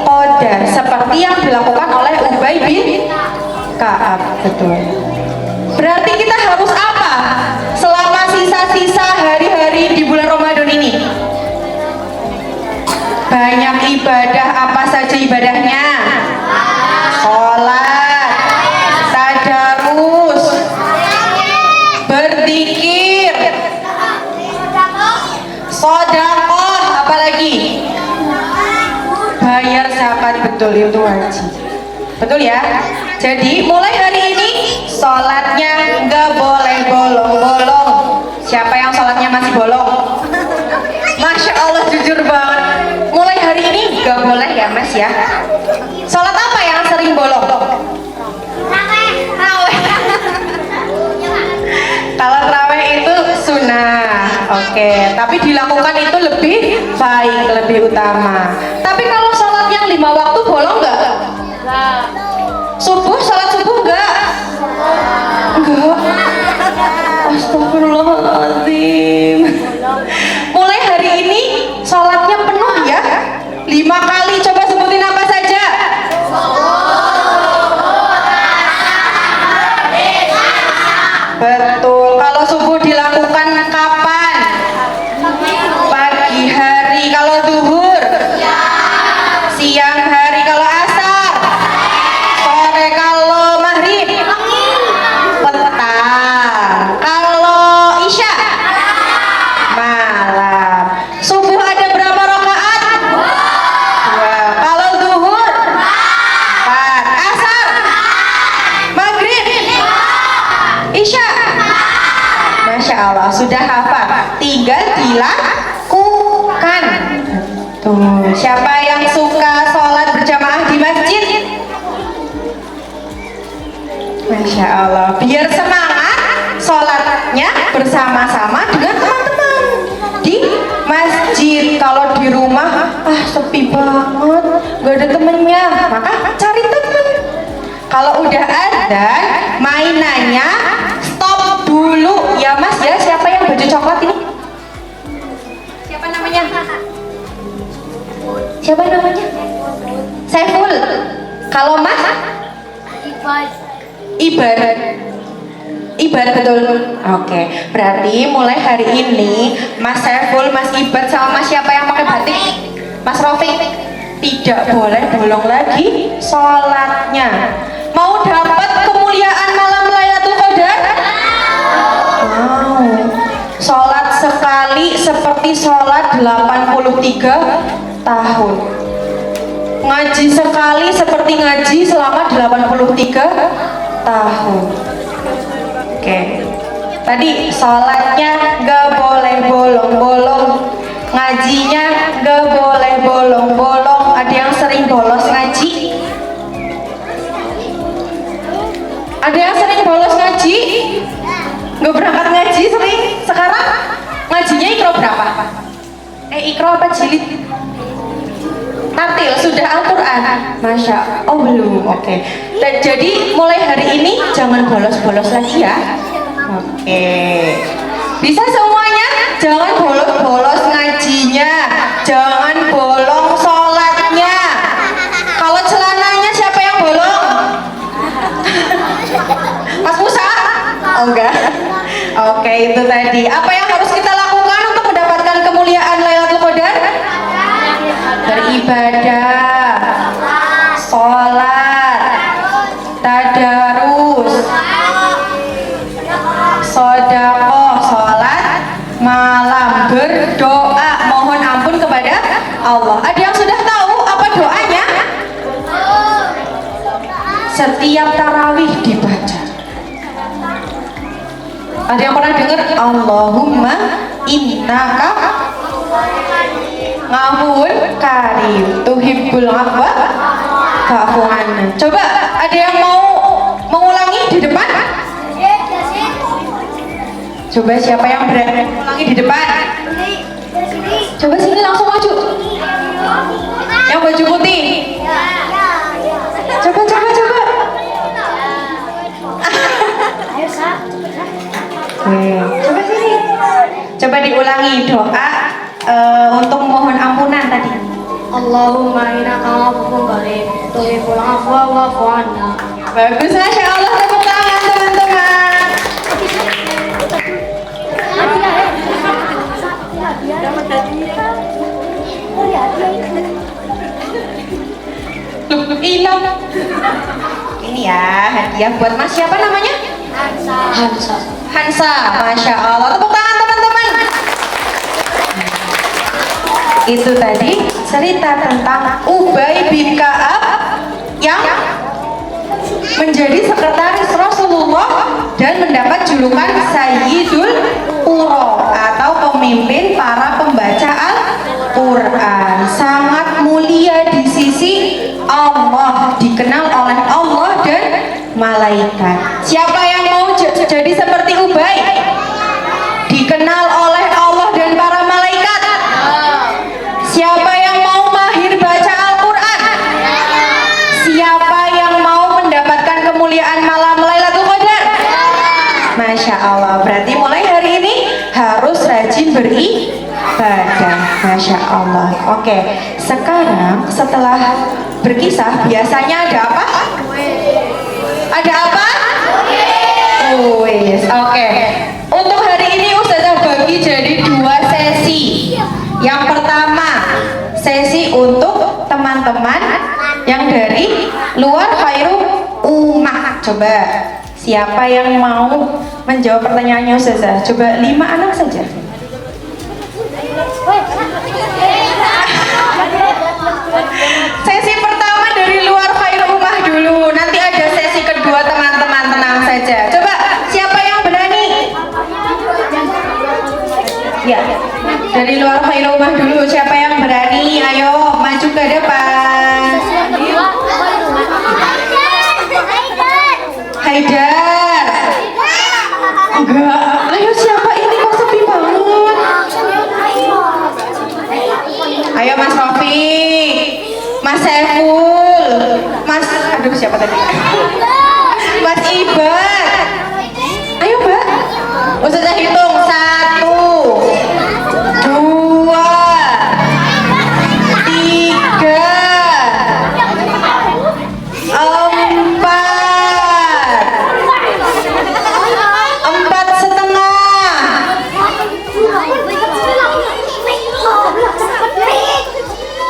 Qadar seperti yang dilakukan oleh Ubay bin Ka'ab. Betul. Berarti kita harus apa selama sisa-sisa hari-hari di bulan Ramadan ini? Banyak ibadah. Apa saja ibadahnya? Sholat, tadarus, berzikir, sedekah, apalagi? Bayar zakat. Betul, itu wajib. Betul ya? Jadi mulai hari ini sholatnya nggak boleh bolong-bolong. Siapa yang sholatnya masih bolong? Masya Allah, jujur banget. Mulai hari ini nggak boleh ya Mas ya. Sholat apa yang sering bolong? Raweh. Kalau raweh itu sunnah, oke. Tapi dilakukan itu lebih baik, lebih utama. Tapi kalau sholat yang 5 waktu bolong nggak? Subuh, sholat subuh enggak? Enggak. Astagfirullahaladzim. Mulai hari ini sholatnya penuh ya. 5 kali, coba sebutin apa saja? Betul. Kalau subuh dilakukan kapan? Pagi hari. Kalau zuhur? Siang hari. Kalau asar? Sore. Kalau maghrib? Petang. Kalau isya? Malam. Subuh ada berapa rakaat? 2. Kalau zuhur? 4. Asar? Maghrib? Isya? Masya Allah, sudah hafal. Tinggal dilakukan. Tuh, siapa yang suka sholat berjamaah di masjid? Masya Allah, biar semangat sholatnya bersama-sama dengan teman-teman di masjid. Kalau di rumah, sepi banget, gak ada temennya, maka cari teman. Kalau udah ada azan, mainannya stop dulu ya Mas ya. Siapa yang baju coklat ini? Siapa namanya? Siapa namanya? Saiful. Kalau Mas? Ibarat. Ibarat betul. Oke, berarti mulai hari ini Mas Saiful, Mas Ibat sama Mas siapa yang pakai batik? Mas Rafiq tidak boleh bolong lagi sholatnya. Mau dapat kemuliaan malam Lailatul Qadar? Mau. Sholat sekali seperti sholat 83 tahun. Ngaji sekali seperti ngaji selama 83 tahun. Oke. Tadi sholatnya gak boleh bolong-bolong, ngajinya gak boleh bolong-bolong. Ada yang sering bolos ngaji? Ada yang sering bolos ngaji? Gak berangkat ngaji sering? Sekarang ngajinya ikro berapa? Ikro apa jilid? Tartil, sudah Al-Quran? Masya Allah, belum, oke. Jadi mulai hari ini jangan bolos-bolos lagi ya. Oke. Bisa semuanya? Jangan bolos-bolos ngajinya, jangan bolong sholatnya. Kalau celananya siapa yang bolong? Mas Musa? Oh enggak. Oke, itu tadi. Apa yang harus kita lakukan untuk mendapatkan kemuliaan Lailatul Qadar? Beribadah, sholat, tadarus, sedekah, sholat malam, berdoa, mohon ampun kepada Allah. Ada yang sudah tahu apa doanya? Setiap tarawih dibaca. Ada yang pernah dengar? Allahumma innaka ngafur karim tuhibbul afwa fa'fu anna. Coba ada yang mau mengulangi di depan? Coba siapa yang berani mengulangi di depan? Coba sini langsung maju. Yang baju putih. Coba. Coba sini. Coba diulangi doa untuk mohon ampunan tadi. Allahumma innaka ghafurun karim tuhibbul afwa wa'fu anna. Bagus, Masya Allah, tepuk tangan teman-teman. Loh, hilang. Ini ya hadiah buat Mas siapa namanya? Hansa. Masya Allah, tepuk tangan teman-teman. Itu tadi cerita tentang Ubay bin Ka'ab yang menjadi sekretaris Rasulullah dan mendapat julukan Sayyidul Qurra atau pemimpin para pembaca Al-Quran. Sangat mulia di sisi Allah, dikenal oleh Allah dan malaikat. Siapa yang mau jadi seperti Ubay? Dikenal oleh Allah dan para malaikat. Siapa yang mau mahir baca Al-Quran? Siapa yang mau mendapatkan kemuliaan malam Lailatul Qadar? Masya Allah, berarti mulai hari ini harus rajin beribadah. Masya Allah. Oke, sekarang setelah berkisah biasanya ada apa? Ada apa? Kuis. Oke. Untuk hari ini Ustazah bagi jadi 2 sesi. Yang pertama, sesi untuk teman-teman yang dari luar Khairul Ummah. Coba siapa yang mau menjawab pertanyaannya Ustazah? Coba 5 anak saja. Sesi pertama dari luar Khairul Ummah dulu. Nanti ada sesi kedua teman-teman, tenang saja. Coba siapa yang berani? Ya, dari luar Khairul Ummah dulu. Siapa yang berani? Ayo maju ke depan. Haidar. Enggak. Ayo siapa ini kok sepi banget? Ayo Mas Rafiq, Mas Saiful, Mas, aduh siapa tadi? Mas Ibat. Ayo Mbak. Ustazah hitung 1, 2, 3, 4 setengah.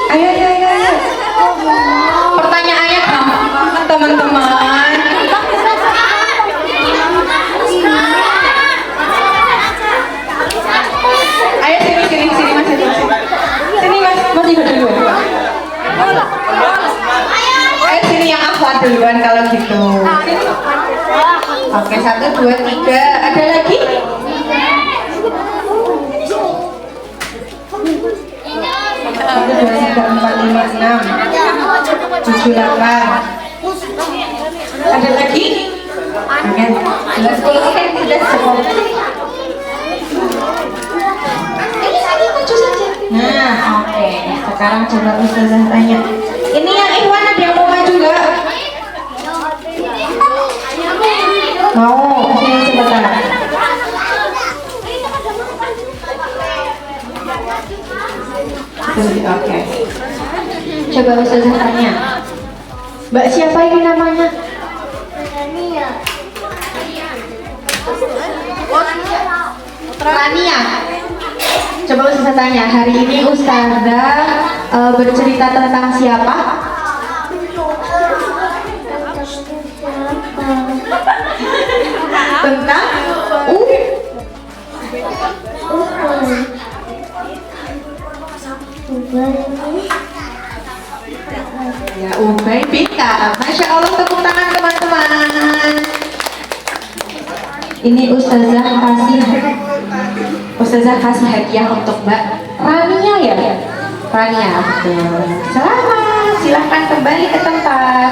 Ayo, ayo, ayo, ayo. Pertanyaannya gampang banget teman-teman. Ayo sini, sini, sini mas, sini, sini mas, mas ikut duluan. Ayo sini yang akhwat duluan kalau gitu. Oke, 1, 2, 3. Ada lagi? 1, 2, 3, 4, 5, 6, 7, 8. Ada lagi? Oke, 10 kan sudah cukup. Nah, oke. Sekarang coba Ustazah tanya. Ini yang Ikhwan ada yang mau maju nggak? Mau? Sini sebentar. Oke. Coba Ustazah tanya. Mbak siapa ini namanya? Rania. Coba Ustazah tanya, hari ini Ustazah bercerita tentang siapa? Tentang ya, Ubay bin Ka'ab. Masya Allah, tepuk tangan teman-teman. Ini Ustazah kasih hadiah untuk Mbak Rania ya? Rania, betul. Selamat, silahkan kembali ke tempat.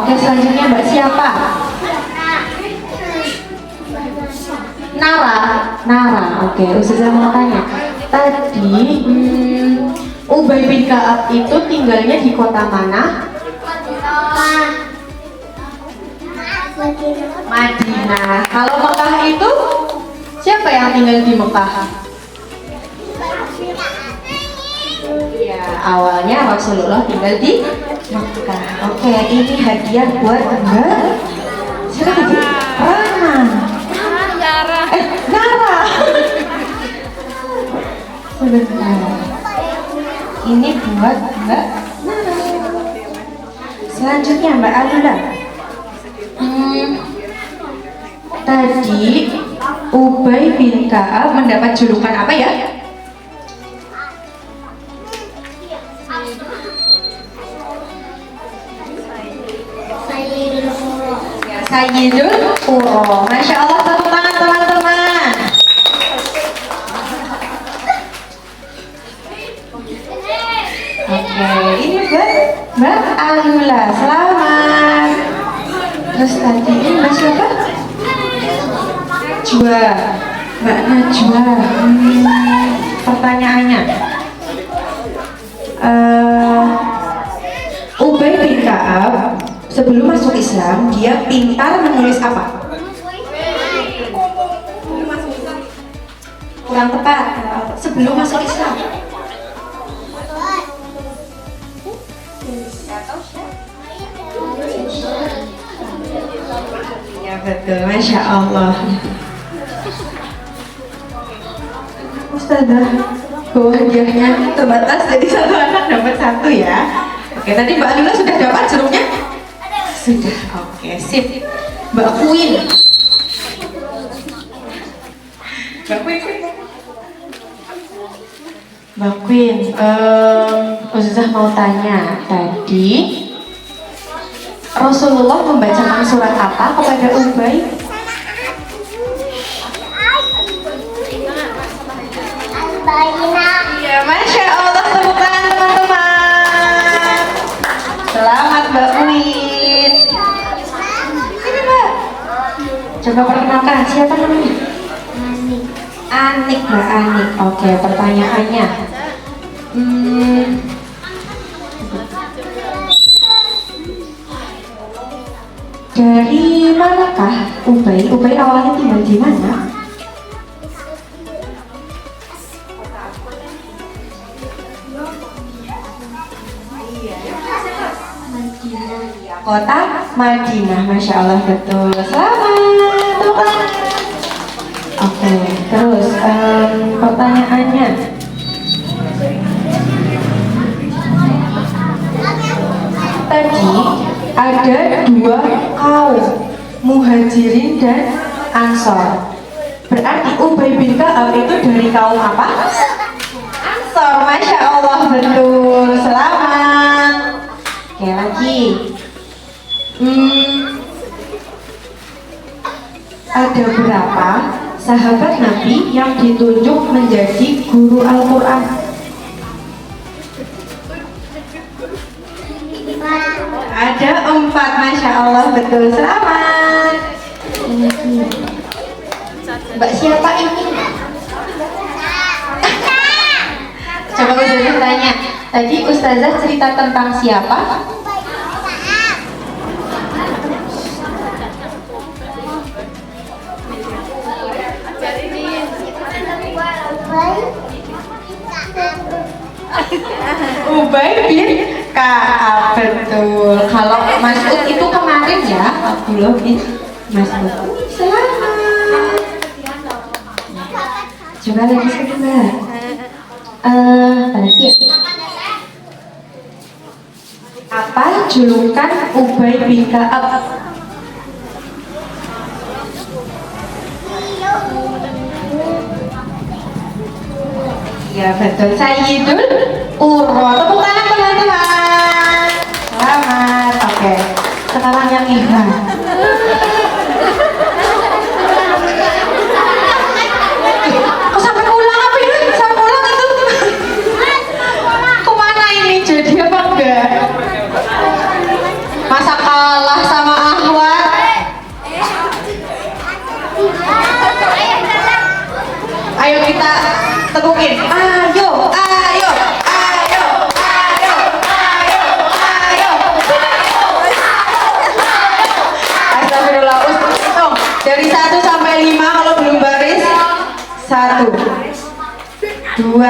Oke, selanjutnya Mbak siapa? Nara. Oke, Ustazah mau tanya. Tadi Ubay bin Ka'ab itu tinggalnya di kota mana? Madinah. Kalau Mekah itu siapa yang tinggal di Mekah? Ya, awalnya Rasulullah tinggal di Mekah. Oke, ini hadiah buat Mbak. Siapa tadi? Nara. Sebentar. Ini buat Mbak Nara. Selanjutnya Mbak Alula. Tadi Ubay bin Ka'ab mendapat julukan apa ya? Sayyidul Qura. Masya Allah, tepuk tangan teman-teman. Oke, ini Mbak Alula. Selamat. Terus tadi ini Mbak siapa? Mbak Najwa. Pertanyaannya, Ubay bin Ka'ab sebelum masuk Islam dia pintar menulis apa? Kurang tepat. Sebelum masuk Islam. Ya betul, Masya Allah. Ustazah, bahwa hadiahnya terbatas, jadi satu anak dapat 1 ya. Oke, tadi Mbak Alula sudah dapat jeruknya? Sudah, oke, sip. Mbak Queen. Mbak Queen, Ustazah mau tanya, tadi Rasulullah membacakan surat apa kepada Ubay? Iya, Masya Allah, tepuk tangan teman-teman. Selamat Mbak Queen. Ini Mbak, coba perkenalkan, siapa namanya? Anik, Mbak Anik. Oke, pertanyaannya, dari manakah Ubay? Ubay awalnya tinggal di mana? Kota Madinah, Masya Allah, betul. Selamat, Tuhan. Oke, terus pertanyaannya, tadi ada dua kaum, Muhajirin dan Ansor. Berarti Ubay bin Ka'ab itu dari kaum apa? Ansor, Masya Allah, betul. Selamat. Oke, lagi. Ada berapa sahabat Nabi yang ditunjuk menjadi guru Al-Quran? Ada 4, Masya Allah, betul. Selamat. Mbak siapa ini? Coba Ustazah tanya. Tadi Ustazah cerita tentang siapa? Ubay bin Ka'ab, betul. Kalau Mas'ud itu kemarin ya, Abdullah bin Mas'ud. Selamat. Coba lagi coba. Lagi. Apa julukan Ubay bin Ka'ab? Ya betul, Sayyidul Qurra. Tepuk tangan teman-teman. Selamat. Oke, sekarang yang Ikhwan. Kok sampai ulang apa ini? Sampai ulang itu? Kemana ini? Jadi apa enggak? Masa kalah sama Ahwat? Ayo kita tegukin. Ayo, ayo, ayo, ayo, ayo, ayo. Astagfirullah, hitung dari 1 sampai 5 kalau belum baris. 1, 2,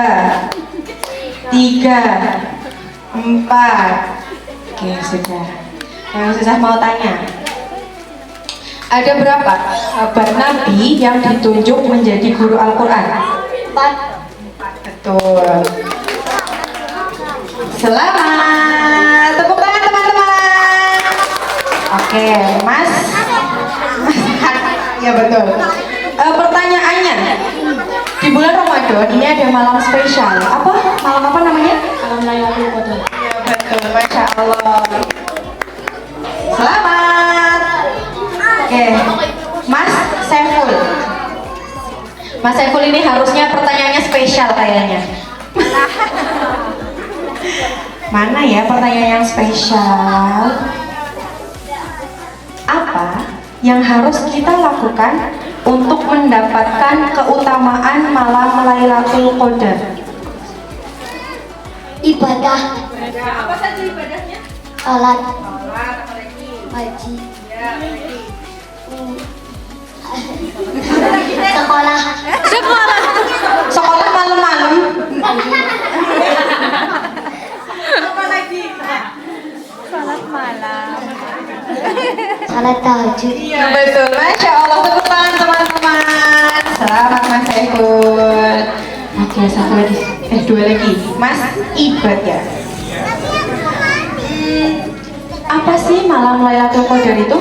3, 4. Oke, sudah. Yang susah mau tanya. Ada berapa sahabat Nabi yang ditunjuk menjadi guru Al-Quran? 4. Betul. Selamat. Tepuk tangan teman-teman. Oke, Mas. Ya betul. Pertanyaannya, di bulan Ramadan ini ada malam spesial. Apa? Malam apa namanya? Malam Lailatul Qadar. Ya betul, Masya Allah. Selamat. Oke, Mas Saiful. Mas Saiful ini harusnya pertanyaannya spesial kayaknya. Mana ya pertanyaan yang spesial? Apa yang harus kita lakukan untuk mendapatkan keutamaan malam Lailatul Qadar? Ibadah. Apa saja ibadahnya? Salat. Sholat, apa lagi? Haji. Ya, apa lagi? Sekolah. Sekolah malam-malam. Apa lagi? Salat tahajud. Iya betul, Masya Allah, tepuk tangan teman-teman. Selamat Mas Saiful. Oke, 1 lagi, 2 lagi. Mas Ibad ya. Apa sih malam Lailatul Qadar itu?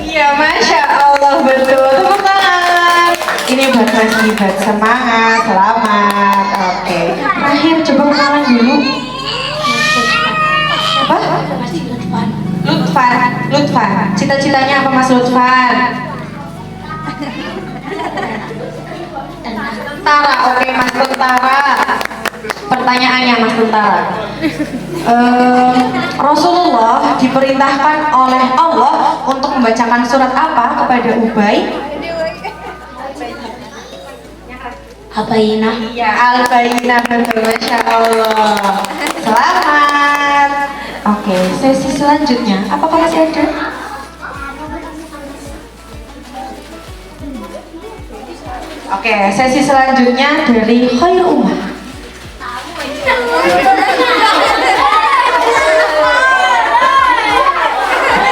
Iya, Masya Allah, betul. Tepuk tangan. Ini buat Mas Ibad, semangat, selamat. Oke, terakhir coba kenalan dulu. Apa? Lutfan. Lutfan. Cita-citanya apa Mas Lutfan? Tara, oke Mas Tentara. Pertanyaannya Mas Tentara. Rasulullah diperintahkan oleh Allah untuk membacakan surat apa kepada Ubay? Habainah. Iya, Al-Bayyinah, betul, Masya Allah. Selamat. Oke, sesi selanjutnya. Apakah masih ada? Oke, sesi selanjutnya dari Khair Ummah.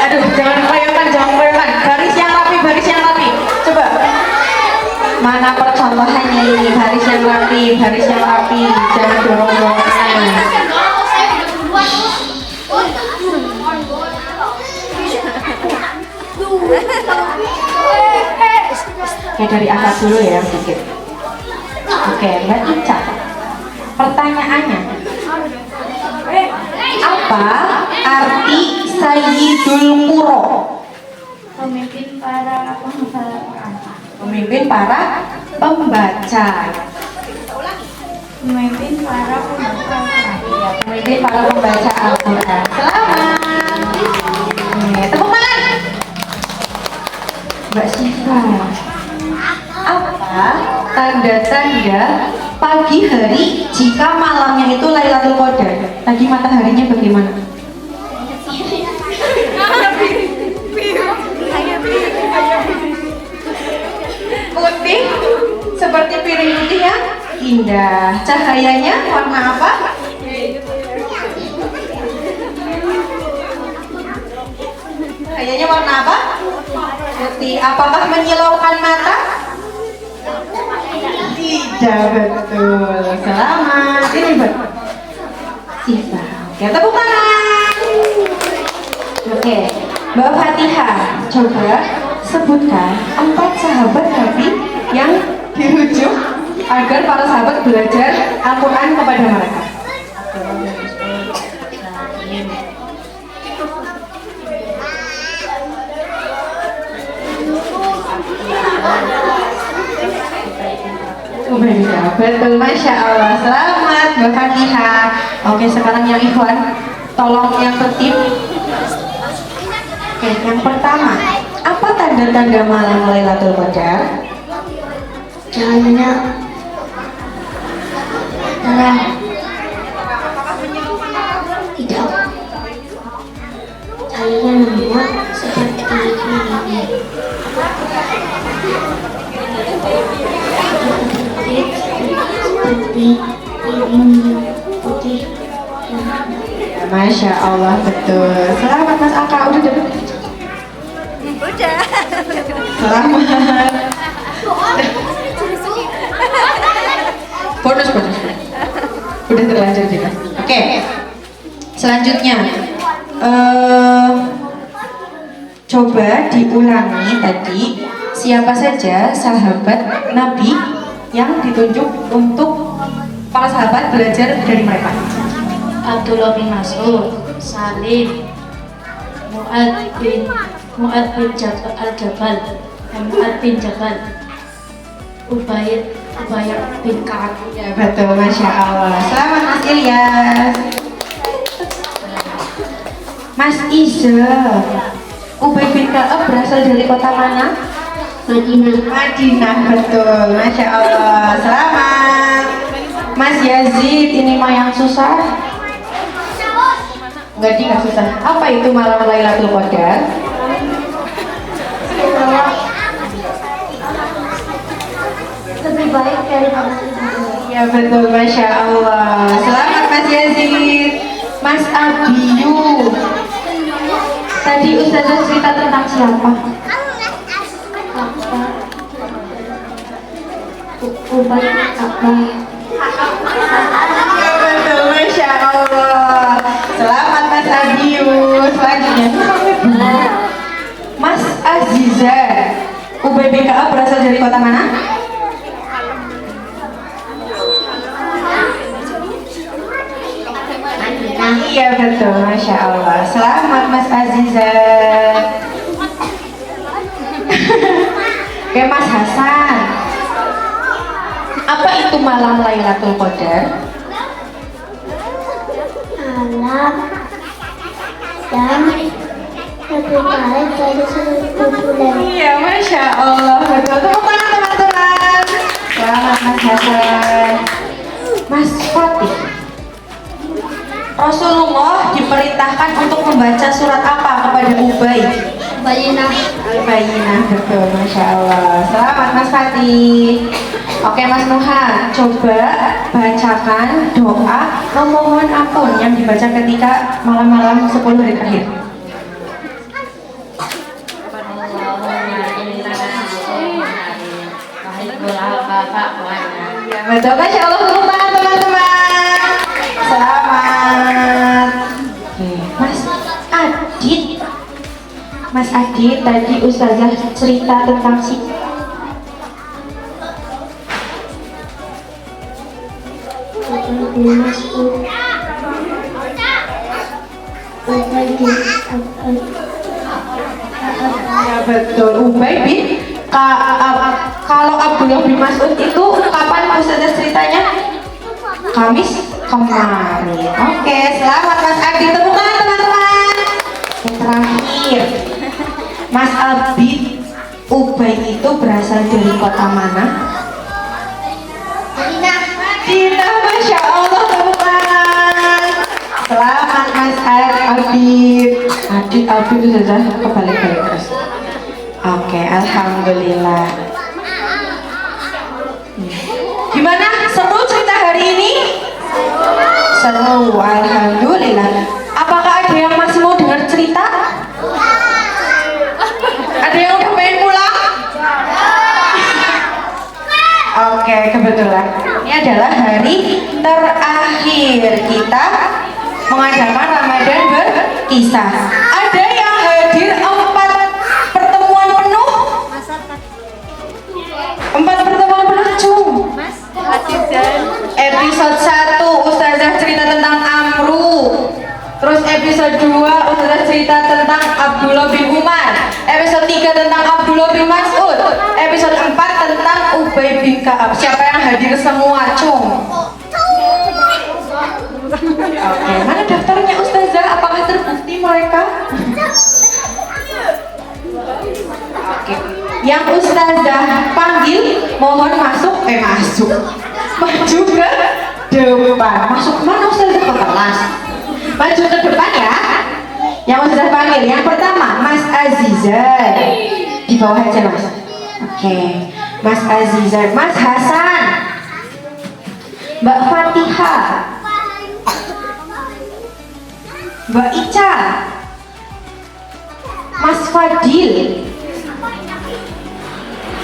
Aduh, jangan keroyokan, jangan keroyokan. Baris yang rapi, baris yang rapi. Coba. Mana percontohannya ini? Baris yang rapi, baris yang rapi. Jangan dorong-dorongan. Oke, dari angkat dulu ya sedikit. Oke, Mbak Ica. Pertanyaannya, apa arti Sayyidul Qura? Pemimpin para pembaca. Pemimpin para pembaca. Pemimpin para pembaca. Pemimpin para pembaca Al-Quran. Selamat. Tepuk tangan. Mbak Syifa. Apa tanda-tanda pagi hari jika malamnya itu Lailatul Qadar? Tadi mataharinya bagaimana? Putih, seperti piring putih yang indah. Cahayanya warna apa? Cahayanya warna apa? Putih. Apakah menyilaukan mata? Tidak, betul. Selamat. Ini Mbak Siva. Oke, tepuk tangan. Oke, Mbak Fatihah, coba sebutkan 4 sahabat Nabi yang dirujuk agar para sahabat belajar Al-Quran kepada mereka. Betul, Masya Allah. Selamat Mbak Fatihah. Oke, sekarang yang Ikhwan, tolong yang tertib. Oke, yang pertama, apa tanda-tanda malam Lailatul Qadar? Cahayanya terang. Tidak. Cahayanya membuat seperti ini. Seperti piring putih. Masya Allah, betul. Selamat Mas Aka, udah dapet? Udah. Selamat. Bonus. Udah terlanjur juga. Oke. Selanjutnya, coba diulangi tadi siapa saja sahabat Nabi yang ditunjuk untuk para sahabat belajar dari mereka. Abdullah bin Mas'ud, Salim, Mu'ad bin Al-Jabal, Mu'ad bin Jabal, Ubay bin Ka'ab. Ya betul, Masya Allah. Selamat Mas Ilyas. Mas Iza, Ubay bin Ka'ab berasal dari kota mana? Madinah, betul, Masya Allah. Selamat. Mas Yazid, ini mah yang susah. Nggak susah. Apa itu malam Lailatul Qadar? Lebih baik daripada Ya betul, Masya Allah. Selamat Mas Yazid. Mas Abiyu, tadi Ustazah cerita tentang siapa? Ubay bin Ka'ab. Ya betul, Masya Allah. Selamat Mas Abiyu. Selanjutnya Mas Aziza, Ubay bin Ka'ab berasal dari kota mana? Iya betul, Masya Allah. Selamat Mas Aziza. Oke, Mas Hasan, Lailatul Qadar? Malam dan lebih baik dari 1000 bulan. Iya, Masya Allah. Betul, tepuk tangan teman-teman. Selamat Mas Hasan. Mas Fatih, Rasulullah diperintahkan untuk membaca surat apa kepada Ubay? Bayinah. Al-Bayyinah, betul, Masya Allah. Selamat Mas Fatih. Oke Mas Nuha, coba bacakan doa memohon ampun yang dibaca ketika malam-malam 10 hari terakhir. Ya, betul, Masya Allah. Tepuk tangan teman-teman. Selamat. Oke, Mas Adit tadi Ustazah cerita tentang si ya betul, Ubay bin kalau Abdullah bin Mas'ud itu kapan Ustazah ceritanya? Kamis kemarin. Oke, selamat Mas Adit. Tepuk tangan teman-teman. Yang terakhir, Mas Abid, Ubay itu berasal dari kota mana? Madinah, Masya Allah, tepuk tangan. Selamat Mas Abid. Abid itu sudah kebalik-balik terus. Oke, Alhamdulillah. Gimana? Seru cerita hari ini? Seru, Alhamdulillah. Apakah ada yang masih mau dengar cerita? Ada yang udah pengen pulang? Oke, kebetulan ini adalah hari terakhir kita mengadakan Ramadan berkisah. Ada yang hadir 4 pertemuan penuh? 4 pertemuan penuh, cum. Episode 1 Ustazah cerita tentang Amru. Terus episode 2 Ustazah cerita tentang Abdullah bin Umar. Episode 3 tentang Abdullah bin Mas'ud. Episode 4 tentang Ubay bin Ka'ab. Siapa yang hadir semua, cum? Oke, mana daftarnya Ustazah? Apakah terbukti mereka? Oke, yang Ustazah panggil mohon masuk. Maju ke depan. Masuk mana Ustazah? Ke kelas. Maju ke depan ya. Yang Ustazah panggil, yang pertama Mas Azizan. Di bawah aja Mas. Oke, Mas Azizan, Mas Hasan, Mbak Fatihah, Mbak Ica, Mas Fadil.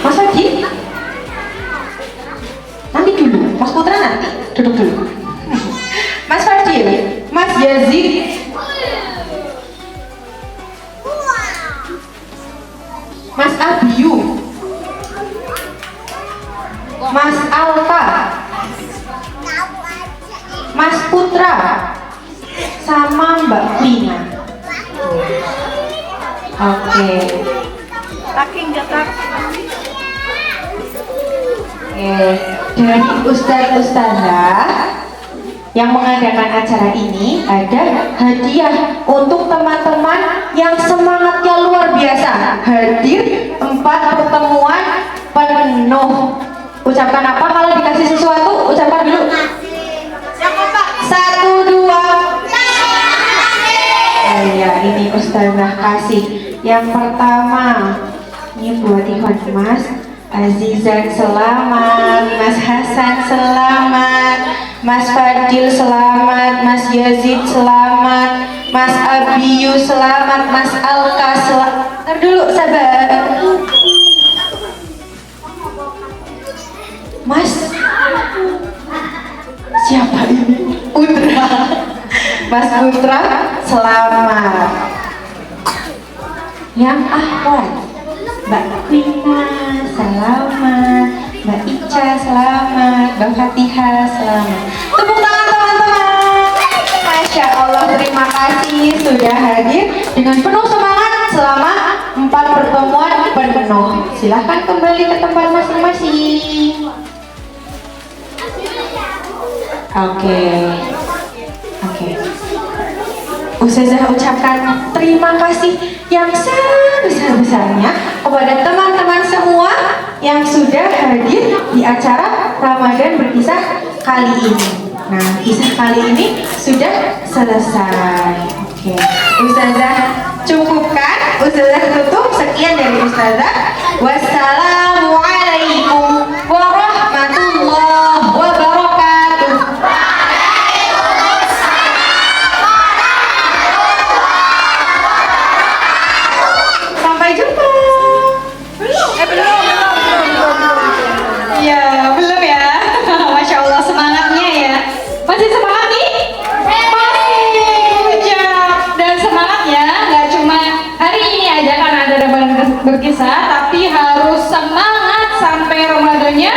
Mas Fadil? Nanti dulu, Mas Putra nanti. Duduk dulu. Mas Fadil, Mas Yazid, Mas Abiyu, Mas Alta, Mas Putra, sama Mbak Vina. Oke. Dari Ustaz-Ustazah yang mengadakan acara ini ada hadiah untuk teman-teman yang semangatnya luar biasa hadir 4 pertemuan penuh. Ucapkan apa kalau dikasih sesuatu? Ucapkan dulu. Siapa Pak? 1, 2. Ya, ini Ustazah kasih. Yang pertama, ini buat Iwan Mas Azizan, selamat. Mas Hasan, selamat. Mas Fadil, selamat. Mas Yazid, selamat. Mas Abiyu, selamat. Mas Alka, selamat. Ntar dulu, sabar. Mas, siapa ini? Putra. Mas Putra, selamat. Yang Ahwan, Mbak Vina, selamat. Mbak Ica, selamat. Mbak Fatihah, selamat. Tepuk tangan teman-teman. Masya Allah, terima kasih sudah hadir dengan penuh semangat selama 4 pertemuan penuh. Silahkan kembali ke tempat masing-masing. Oke. Oke. Ustazah ucapkan terima kasih yang sebesar-besarnya kepada teman-teman semua yang sudah hadir di acara Ramadan Berkisah kali ini. Nah, kisah kali ini sudah selesai. Oke. Ustazah cukupkan, Ustazah tutup. Sekian dari Ustazah. Wassalamualaikum warahmatullahi wabarakatuh. Sampai jumpa. Belum. Ya, belum ya. Masya Allah semangatnya ya. Masih semangat nih? Masih. Ujab. Dan semangatnya nggak cuma hari ini aja karena ada Ramadan Berkisah, tapi harus semangat sampai Ramadannya